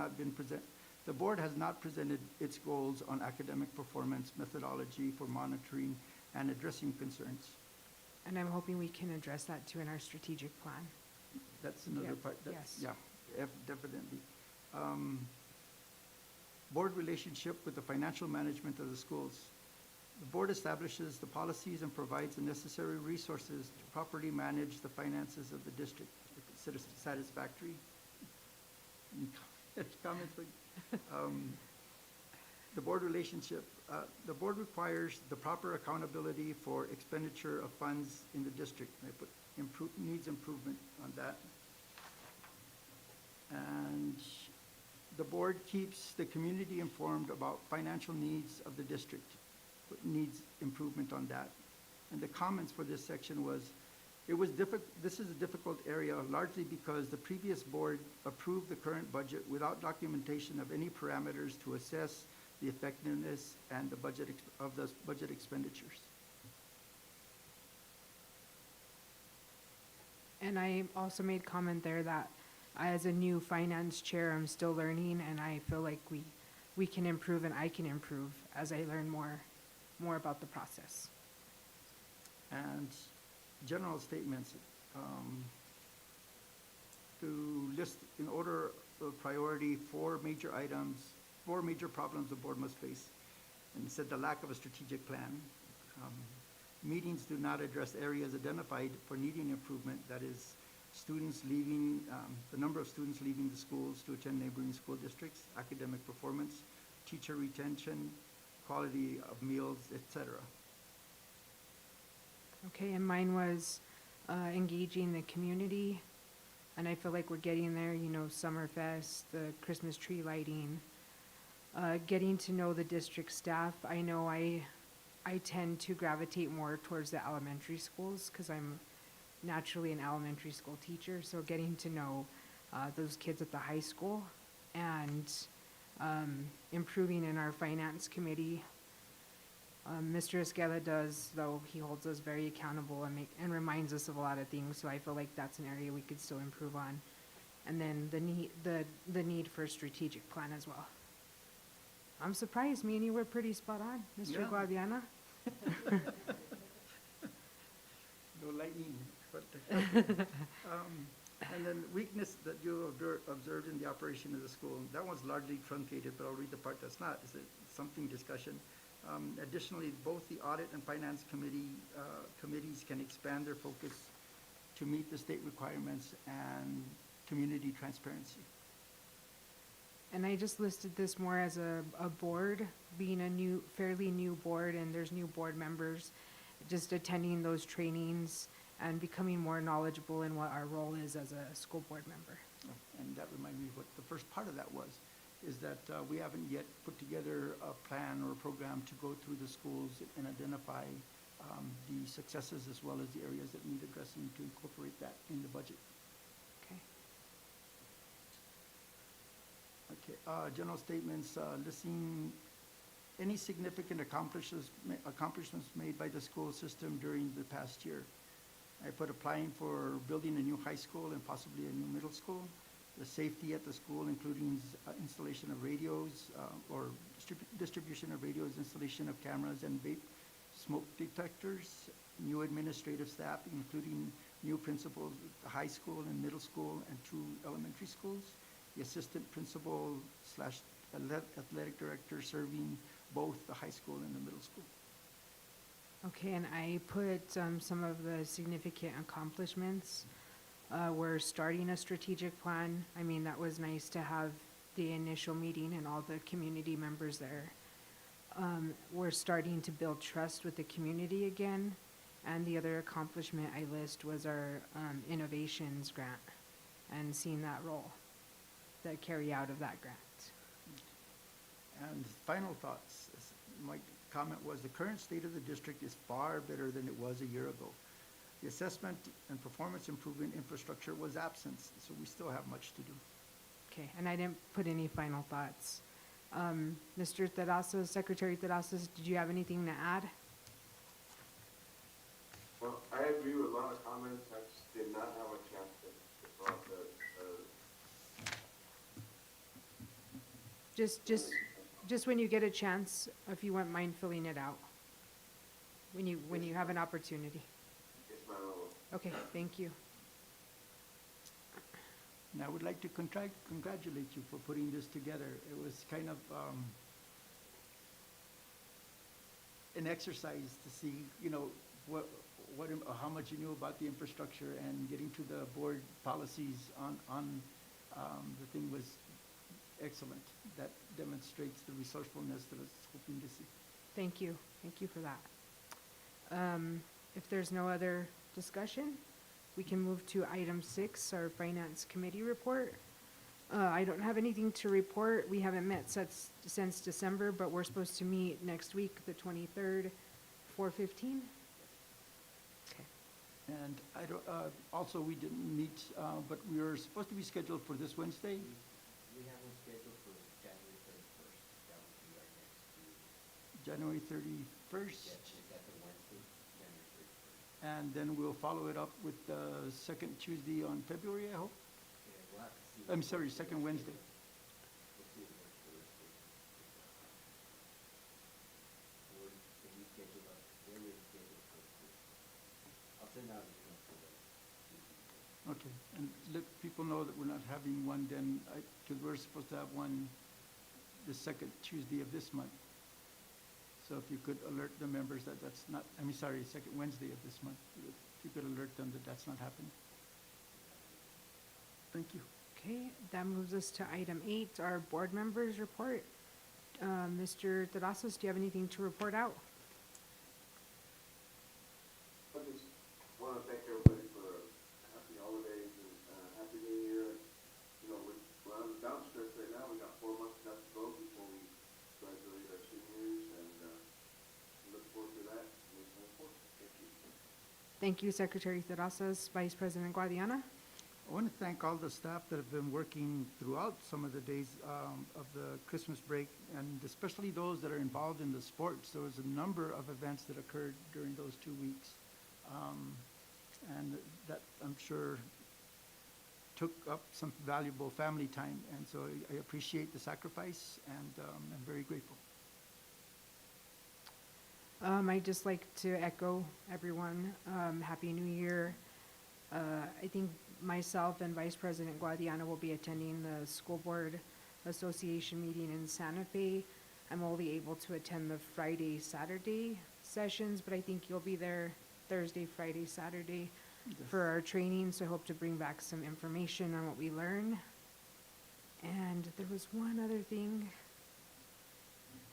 not presented its goals on academic performance methodology for monitoring and addressing concerns. And I'm hoping we can address that too in our strategic plan. That's another Yep, part. yes. Yeah, definitely. Board relationship with the financial management of the schools. The board establishes the policies and provides the necessary resources to properly manage the finances of the district. Consider satisfactory. Comments? The board relationship. The board requires the proper accountability for expenditure of funds in the district. I put needs improvement on that. And the board keeps the community informed about financial needs of the district. needs improvement on that. And the comments for this section was, this is a difficult area largely because the previous board approved the current budget without documentation of any parameters to assess the effectiveness and the budget of those budget expenditures. And I also made comment there that as a new finance chair, I'm still learning, and I feel like we can improve and I can improve as I learn more about the process. And general statements, to list in order of priority four major problems the board must face. And it said the lack of a strategic plan. Meetings do not address areas identified for needing improvement, that is, students leaving, the number of students leaving the schools to attend neighboring school districts, academic performance, teacher retention, quality of meals, etc. Okay, and mine was engaging the community, and I feel like we're getting there, Summerfest, the Christmas tree lighting, getting to know the district staff. I know I tend to gravitate more towards the elementary schools because I'm naturally an elementary school teacher, so getting to know those kids at the high school and improving in our finance committee. Mr. Esquela does, though, he holds us very accountable and reminds us of a lot of things, so I feel like that's an area we could still improve on. And then the need for a strategic plan as well. I'm surprised, me and you were pretty spot on, Mr. Yeah. Guadiana. No lightning, but, and then weakness that you observed in the operation of the school, that one's largely truncated, but I'll read the part that's not, is it something discussion. Additionally, both the audit and finance committees can expand their focus to meet the state requirements and community transparency. And I just listed this more as a board, being a fairly new board, and there's new board members, just attending those trainings and becoming more knowledgeable in what our role is as a school board member. And that reminded me what the first part of that was, is that we haven't yet put together a plan or a program to go through the schools and identify the successes as well as the areas that need addressing to incorporate that in the budget. Okay. Okay, general statements, listing any significant accomplishments made by the school system during the past year. I put applying for building a new high school and possibly a new middle school, the safety at the school, including installation of radios or distribution of radios, installation of cameras and vape smoke detectors, new administrative staff, including new principals at the high school and middle school and 2 elementary schools, the assistant principal / athletic director serving both the high school and the middle school. Okay, and I put some of the significant accomplishments. We're starting a strategic plan. I mean, that was nice to have the initial meeting and all the community members there. We're starting to build trust with the community again. And the other accomplishment I list was our innovations grant and seeing that role, the carry out of that grant. And final thoughts, my comment was the current state of the district is far better than it was a year ago. The assessment and performance improvement infrastructure was absent, so we still have much to do. Okay, and I didn't put any final thoughts. Mr. Terrazas, Secretary Terrazas, did you have anything to add? Well, I agree with a lot of comments. I just did not have a chance to process. Just when you get a chance, if you wouldn't mind filling it out. When you have an opportunity. Yes, ma'am, I will. Okay, thank you. And I would like to congratulate you for putting this together. It was kind of an exercise to see, how much you knew about the infrastructure, and getting to the board policies on the thing was excellent. That demonstrates the resourcefulness that I was hoping to see. Thank you. Thank you for that. If there's no other discussion, we can move to item 6, our Finance Committee report. I don't have anything to report. We haven't met since December, but we're supposed to meet next week, the 23rd, 4:15. Okay. And I don't, also, we didn't meet, but we were supposed to be scheduled for this Wednesday. We have one scheduled for January 31st. That would be our next meeting. January 31st. Yes, is that the Wednesday, January 31st? And then we'll follow it up with the second Tuesday on February, I hope. Yeah, we'll have to see. I'm sorry, second Wednesday. We'll see if it works for us. Or can we schedule up, where we schedule for I'll send out an email for the Tuesday. Okay, and let people know that we're not having one then, because we're supposed to have one the second Tuesday of this month. So if you could alert the members that that's not, second Wednesday of this month, if you could alert them that that's not happening. Thank you. Okay, that moves us to item 8, our board members report. Mr. Terrazas, do you have anything to report out? I just want to thank everybody for happy holidays and happy new year. You know, we're on the downstairs right now. We got 4 months left to go before we graduate our seniors, and look forward to that. Thank you. Thank you, Secretary Terrazas. Vice President Guadiana? I want to thank all the staff that have been working throughout some of the days of the Christmas break, and especially those that are involved in the sports. There was a number of events that occurred during those 2 weeks. And that, I'm sure, took up some valuable family time. And so I appreciate the sacrifice, and I'm very grateful. I'd just like to echo everyone, Happy New Year. I think myself and Vice President Guadiana will be attending the School Board Association meeting in Santa Fe. I'm only able to attend the Friday, Saturday sessions, but I think you'll be there Thursday, Friday, Saturday for our training, so I hope to bring back some information on what we learn. And there was one other thing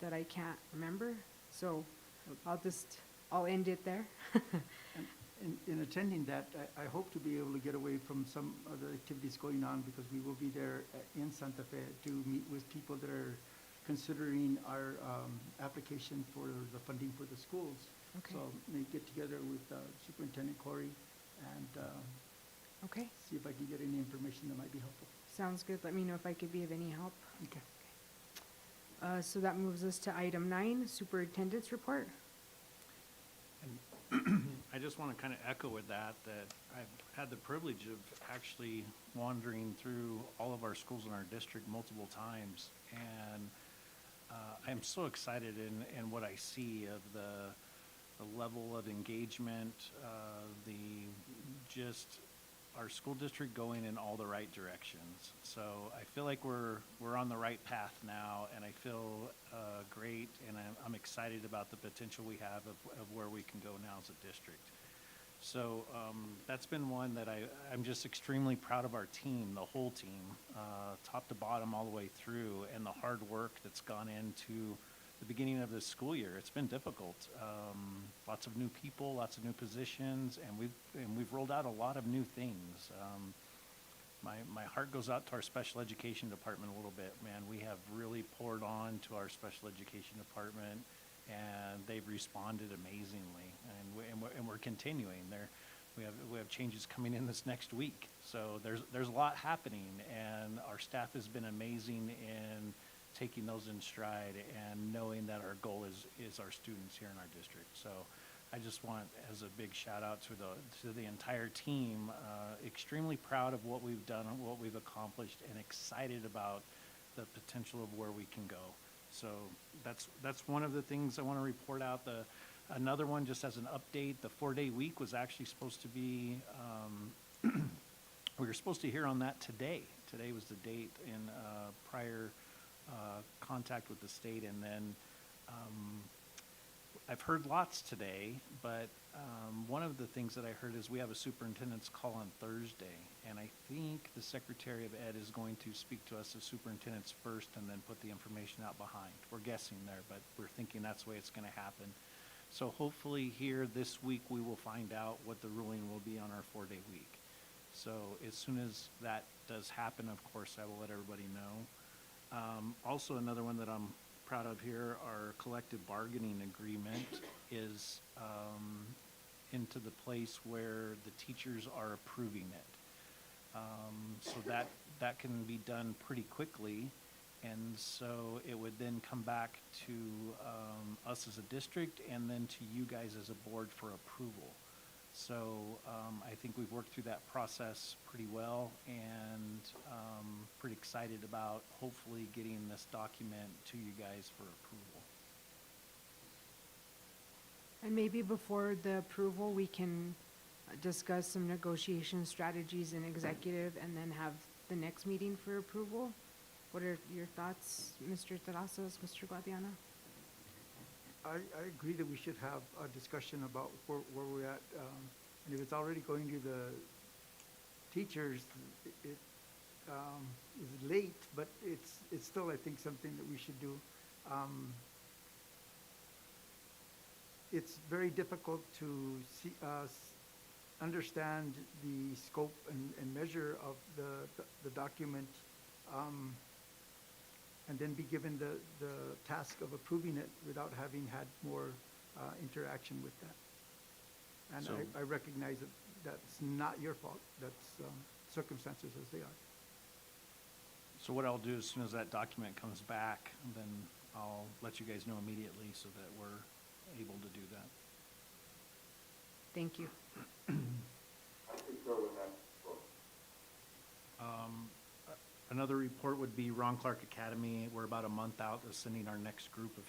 that I can't remember, so I'll end it there. In attending that, I hope to be able to get away from some other activities going on, because we will be there in Santa Fe to meet with people that are considering our application for the funding for the schools. Okay. So may get together with Superintendent Corey and Okay, see if I can get any information that might be helpful. sounds good. Let me know if I could be of any help. Okay. So that moves us to item 9, Superintendent's Report. I just want to kind of echo with that I've had the privilege of actually wandering through all of our schools in our district multiple times, and I'm so excited in what I see of the level of engagement, our school district going in all the right directions. So I feel like we're on the right path now, and I feel great, and I'm excited about the potential we have of where we can go now as a district. So that's been one that I'm just extremely proud of our team, the whole team, top to bottom all the way through, and the hard work that's gone into the beginning of this school year. It's been difficult. Lots of new people, lots of new positions, and we've rolled out a lot of new things. My heart goes out to our special education department a little bit. Man, we have really poured on to our special education department, and they've responded amazingly, and we're continuing. We have changes coming in this next week, so there's a lot happening, and our staff has been amazing in taking those in stride and knowing that our goal is our students here in our district. So I just want, as a big shout out to the entire team, extremely proud of what we've done and what we've accomplished, and excited about the potential of where we can go. So that's one of the things I want to report out. Another one, just as an update, the 4-day week was actually supposed to be, we were supposed to hear on that today. Today was the date in prior contact with the state, and then I've heard lots today, but one of the things that I heard is we have a superintendent's call on Thursday, and I think the Secretary of Ed is going to speak to us as superintendents first and then put the information out behind. We're guessing there, but we're thinking that's the way it's going to happen. So hopefully here this week we will find out what the ruling will be on our 4-day week. So as soon as that does happen, of course, I will let everybody know. Also, another one that I'm proud of here, our collective bargaining agreement is into the place where the teachers are approving it. So that can be done pretty quickly. And so it would then come back to us as a district and then to you guys as a board for approval. So I think we've worked through that process pretty well, and pretty excited about hopefully getting this document to you guys for approval. And maybe before the approval, we can discuss some negotiation strategies in executive and then have the next meeting for approval. What are your thoughts, Mr. Terrazas, Mr. Guadiana? I agree that we should have a discussion about where we're at. And if it's already going to the teachers, it is late, but it's still, I think, something that we should do. It's very difficult to see, understand the scope and measure of the document, and then be given the task of approving it without having had more interaction with that. And So- I recognize that that's not your fault. That's circumstances as they are. So what I'll do as soon as that document comes back, then I'll let you guys know immediately so that we're able to do that. Thank you. I concur with that. Another report would be Ron Clark Academy. We're about a month out of sending our next group of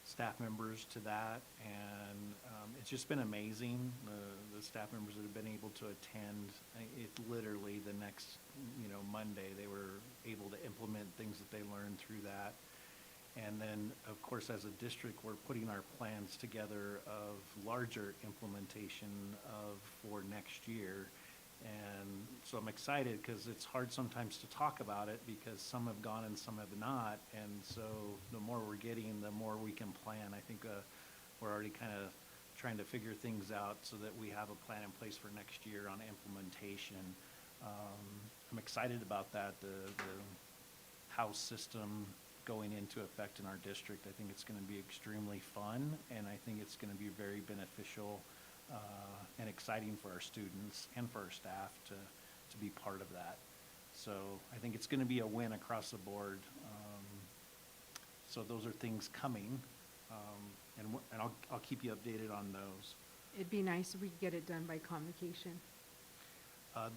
staff members to that, and it's just been amazing. The staff members that have been able to attend, it literally the next, Monday, they were able to implement things that they learned through that. And then, of course, as a district, we're putting our plans together of larger implementation for next year. And so I'm excited because it's hard sometimes to talk about it because some have gone and some have not. And so the more we're getting, the more we can plan. I think we're already kind of trying to figure things out so that we have a plan in place for next year on implementation. I'm excited about that, the house system going into effect in our district. I think it's going to be extremely fun, and I think it's going to be very beneficial and exciting for our students and for our staff to be part of that. So I think it's going to be a win across the board. So those are things coming, and I'll keep you updated on those. It'd be nice if we could get it done by convocation.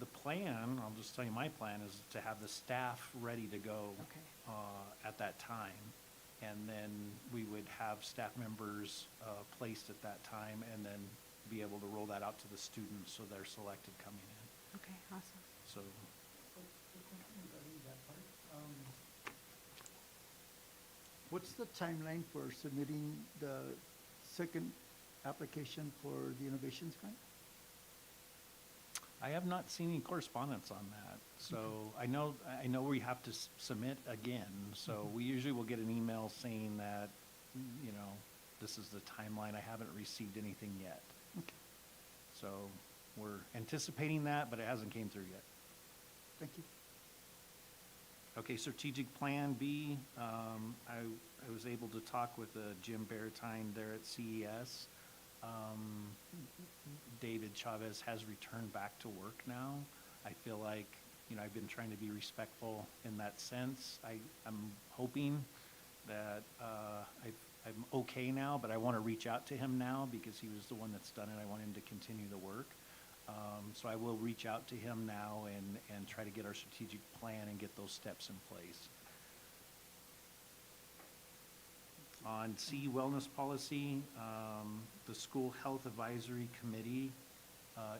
The plan, I'll just tell you my plan, is to have the staff ready to go Okay. at that time. And then we would have staff members placed at that time and then be able to roll that out to the students so they're selected coming in. Okay, awesome. So Regarding that part, what's the timeline for submitting the second application for the innovations grant? I have not seen any correspondence on that. So I know we have to submit again. So we usually will get an email saying that, this is the timeline. I haven't received anything yet. Okay, So we're anticipating that, but it hasn't came through yet. thank you. Okay, strategic plan B, I was able to talk with Jim Baratine there at CES. David Chavez has returned back to work now. I feel like, I've been trying to be respectful in that sense. I'm hoping that I'm okay now, but I want to reach out to him now because he was the one that's done it. I want him to continue the work. So I will reach out to him now and try to get our strategic plan and get those steps in place. On C, wellness policy, the School Health Advisory Committee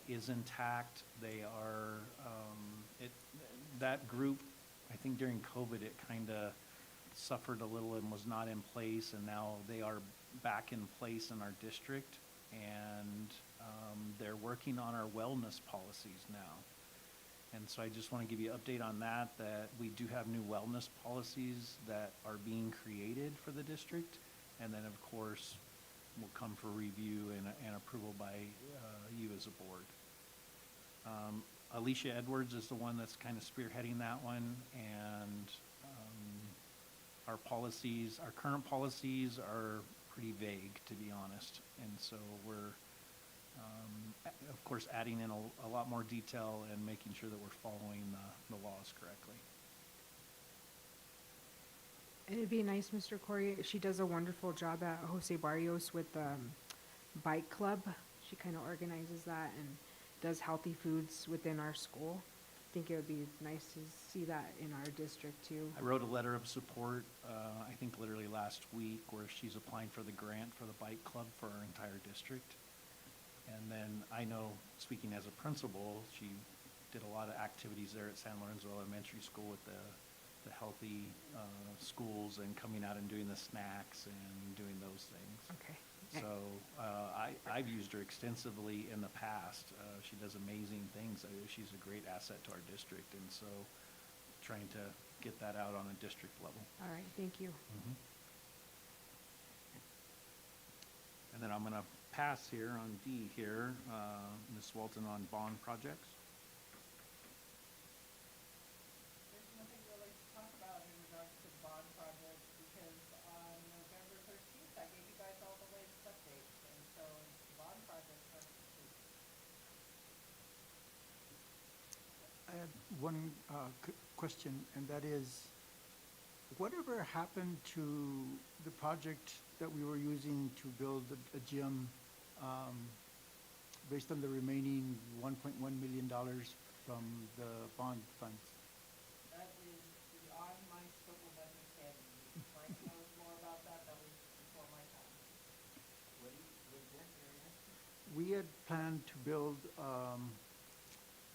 is intact. They are, that group, I think during COVID, it kind of suffered a little and was not in place, and now they are back in place in our district, and they're working on our wellness policies now. And so I just want to give you an update on that we do have new wellness policies that are being created for the district, and then of course will come for review and approval by you as a board. Alicia Edwards is the one that's kind of spearheading that one, and our policies, our current policies are pretty vague, to be honest. And so we're, of course, adding in a lot more detail and making sure that we're following the laws correctly. And it'd be nice, Mr. Corey, she does a wonderful job at Jose Barrios with the bike club. She kind of organizes that and does healthy foods within our school. I think it would be nice to see that in our district too. I wrote a letter of support, I think literally last week, where she's applying for the grant for the bike club for our entire district. And then I know, speaking as a principal, she did a lot of activities there at San Lorenzo Elementary School with the healthy schools and coming out and doing the snacks and doing those things. Okay. So I've used her extensively in the past. She does amazing things. She's a great asset to our district, and so trying to get that out on a district level. All right, thank you. And then I'm going to pass here on D here, Ms. Walton on bond projects. There's nothing really to talk about in regards to the bond project, because on November 13th, I gave you guys all the latest updates, and so the bond projects are complete. I had one question, and that is, whatever happened to the project that we were using to build a gym based on the remaining $1.1 million from the bond funds? That is beyond my scope of understanding. Frank knows more about that. That was before my time. What is that, Marianne? We had planned to build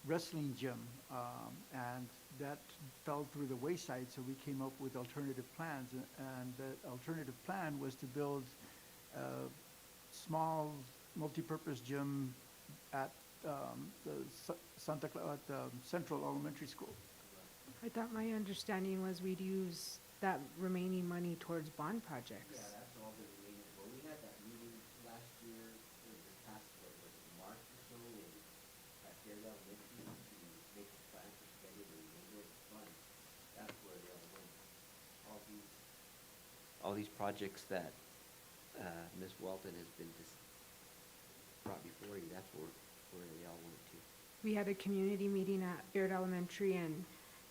wrestling gym, and that fell through the wayside, so we came up with alternative plans. And the alternative plan was to build a small multipurpose gym at the Central Elementary School. I thought my understanding was we'd use that remaining money towards bond projects. Yeah, that's all the remaining. Well, we had that meeting last year, or this past, what was it, March or so, and at Bayard Elementary to make the plan for spending the remainder of the funds. That's where they all went. All these projects that Ms. Walton has been brought before you, that's where they all went to. We had a community meeting at Bayard Elementary, and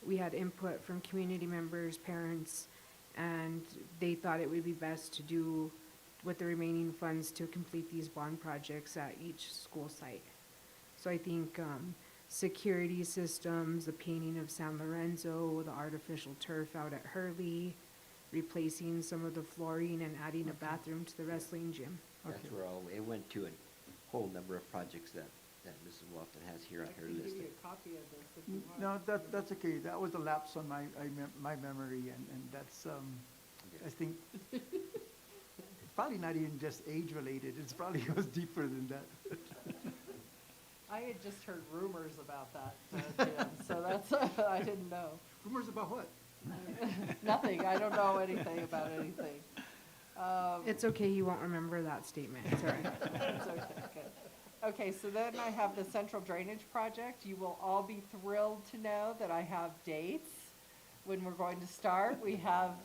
we had input from community members, parents, and they thought it would be best to do with the remaining funds to complete these bond projects at each school site. So I think security systems, the painting of San Lorenzo, the artificial turf out at Hurley, replacing some of the flooring and adding a bathroom to the wrestling gym. That's Okay. where it went to a whole number of projects that Mrs. Walton has here on her list. I can give you a copy of this if you want. No, that's okay. That was a lapse on my memory, and that's, I think, probably not even just age-related. It's probably goes deeper than that. I had just heard rumors about that, Jim, so that's, I didn't know. Rumors about what? Nothing, I don't know anything about anything. It's okay, you won't remember that statement, it's all right. It's okay, good. Okay, so then I have the central drainage project. You will all be thrilled to know that I have dates when we're going to start. We have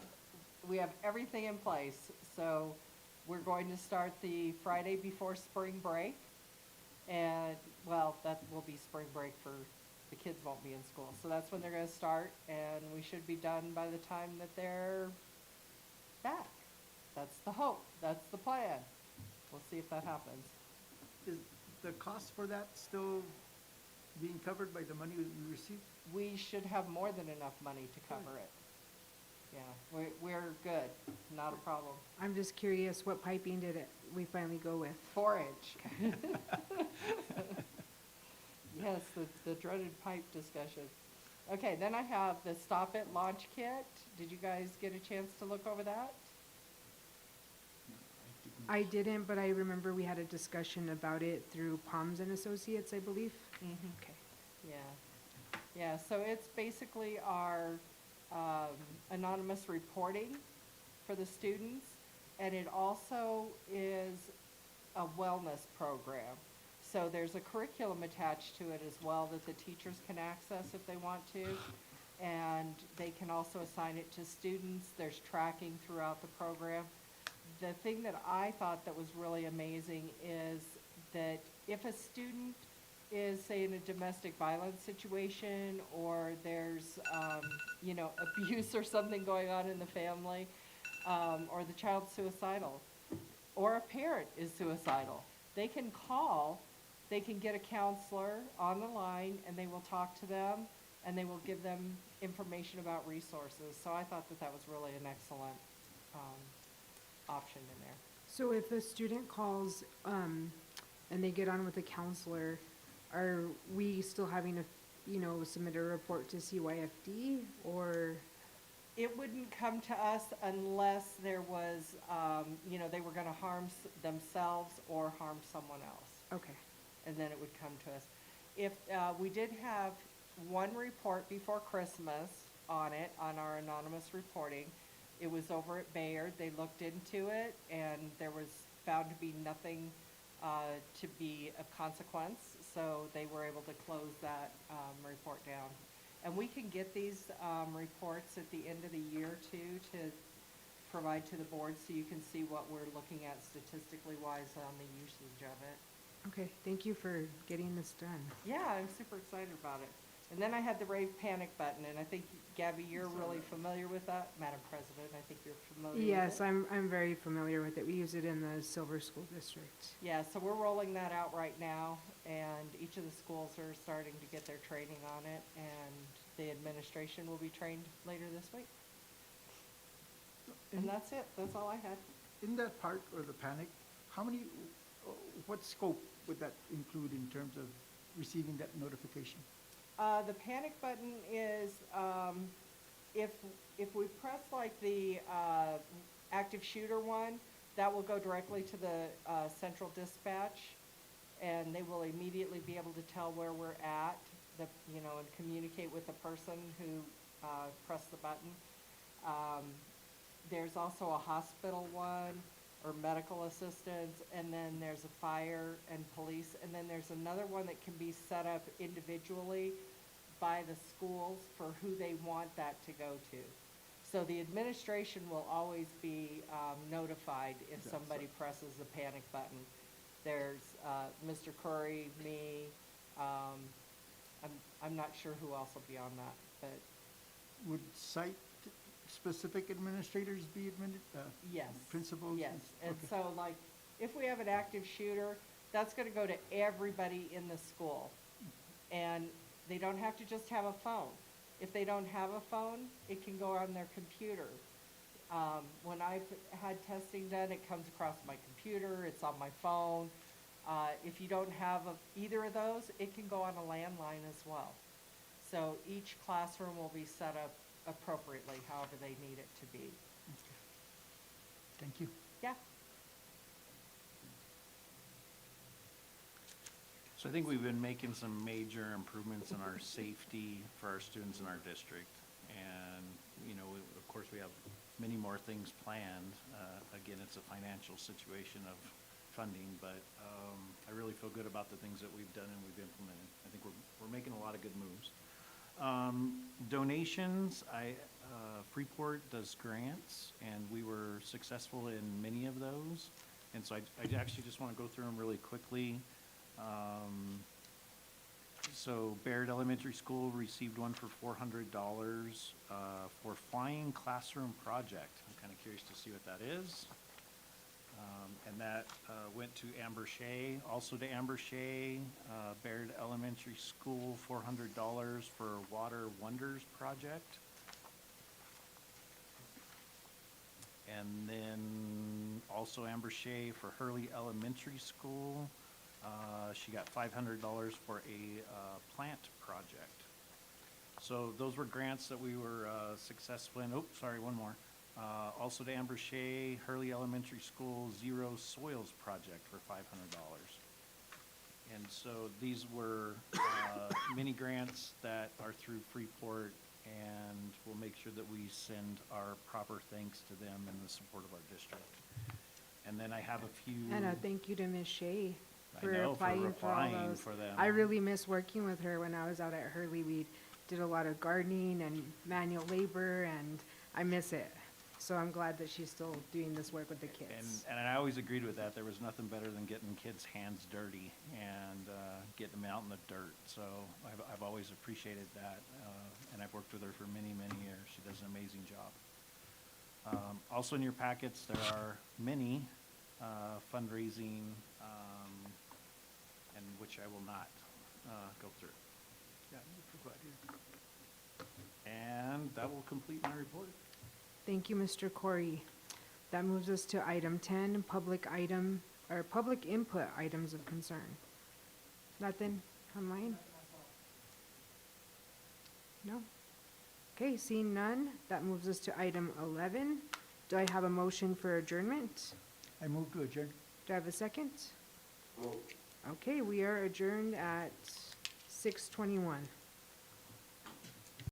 everything in place. So we're going to start the Friday before spring break. And, well, that will be spring break for, the kids won't be in school. So that's when they're gonna start, and we should be done by the time that they're back. That's the hope, that's the plan. We'll see if that happens. Is the cost for that still being covered by the money we received? We should have more than enough money to cover it. Yeah, we're good, not a problem. I'm just curious, what piping did we finally go with? 4-inch. Yes, the dreaded pipe discussion. Okay, then I have the Stop It launch kit. Did you guys get a chance to look over that? I didn't, but I remember we had a discussion about it through Palms and Associates, I believe. Okay. Yeah, yeah, so it's basically our anonymous reporting for the students, and it also is a wellness program. So there's a curriculum attached to it as well that the teachers can access if they want to. And they can also assign it to students. There's tracking throughout the program. The thing that I thought that was really amazing is that if a student is, say, in a domestic violence situation, or there's, abuse or something going on in the family, or the child's suicidal, or a parent is suicidal, they can call, they can get a counselor on the line, and they will talk to them, and they will give them information about resources. So I thought that that was really an excellent option in there. So if a student calls, and they get on with a counselor, are we still having to, submit a report to CYFD, or? It wouldn't come to us unless there was, they were gonna harm themselves or harm someone else. Okay. And then it would come to us. If, we did have one report before Christmas on it, on our anonymous reporting. It was over at Bayard. They looked into it, and there was found to be nothing to be of consequence, so they were able to close that report down. And we can get these reports at the end of the year too, to provide to the board, so you can see what we're looking at statistically wise on the usage of it. Okay, thank you for getting this done. Yeah, I'm super excited about it. And then I had the rave panic button, and I think, Gabby, you're really familiar with that. Madam President, I think you're familiar with it. Yes, I'm very familiar with it. We use it in the Silver School District. Yeah, so we're rolling that out right now, and each of the schools are starting to get their training on it, and the administration will be trained later this week. And that's it. That's all I had. In that part, or the panic, what scope would that include in terms of receiving that notification? The panic button is, if we press like the active shooter one, that will go directly to the central dispatch, and they will immediately be able to tell where we're at, and communicate with the person who pressed the button. There's also a hospital one, or medical assistance, and then there's a fire and police, and then there's another one that can be set up individually by the schools for who they want that to go to. So the administration will always be notified if somebody presses the panic button. There's Mr. Curry, me, I'm not sure who else will be on that, but Would site-specific administrators be yes. principals? Yes, and Okay. so like, if we have an active shooter, that's gonna go to everybody in the school. And they don't have to just have a phone. If they don't have a phone, it can go on their computer. When I've had testing done, it comes across my computer, it's on my phone. If you don't have either of those, it can go on a landline as well. So each classroom will be set up appropriately, however they need it to be. Thank you. Yeah. So I think we've been making some major improvements in our safety for our students in our district. And, of course, we have many more things planned. Again, it's a financial situation of funding, but I really feel good about the things that we've done and we've implemented. I think we're making a lot of good moves. Donations, Freeport does grants, and we were successful in many of those. And so I actually just want to go through them really quickly. So Bayard Elementary School received one for $400 for Flying Classroom Project. I'm kind of curious to see what that is. And that went to Amber Shea. Also to Amber Shea, Bayard Elementary School, $400 for Water Wonders Project. And then also Amber Shea for Hurley Elementary School. She got $500 for a plant project. So those were grants that we were successful in. Oh, sorry, one more. Also to Amber Shea, Hurley Elementary School Zero Soils Project for $500. And so these were mini grants that are through Freeport, and we'll make sure that we send our proper thanks to them in the support of our district. And then I have a few. And a thank you to Ms. Shea for know, for applying for all applying those. for them. I really miss working with her when I was out at Hurley. We did a lot of gardening and manual labor, and I miss it. So I'm glad that she's still doing this work with the kids. And I always agreed with that. There was nothing better than getting kids' hands dirty and getting them out in the dirt. So I've always appreciated that, and I've worked with her for many, many years. She does an amazing job. Also in your packets, there are many fundraising, and which I will not go through. Yeah, you forgot here. And that will complete my report. Thank you, Mr. Corey. That moves us to item 10, public input items of concern. Nothing online? No? Okay, seeing none, that moves us to item 11. Do I have a motion for adjournment? I move to adjourn. Do I have a second? Well, Okay, we are adjourned at 6:21.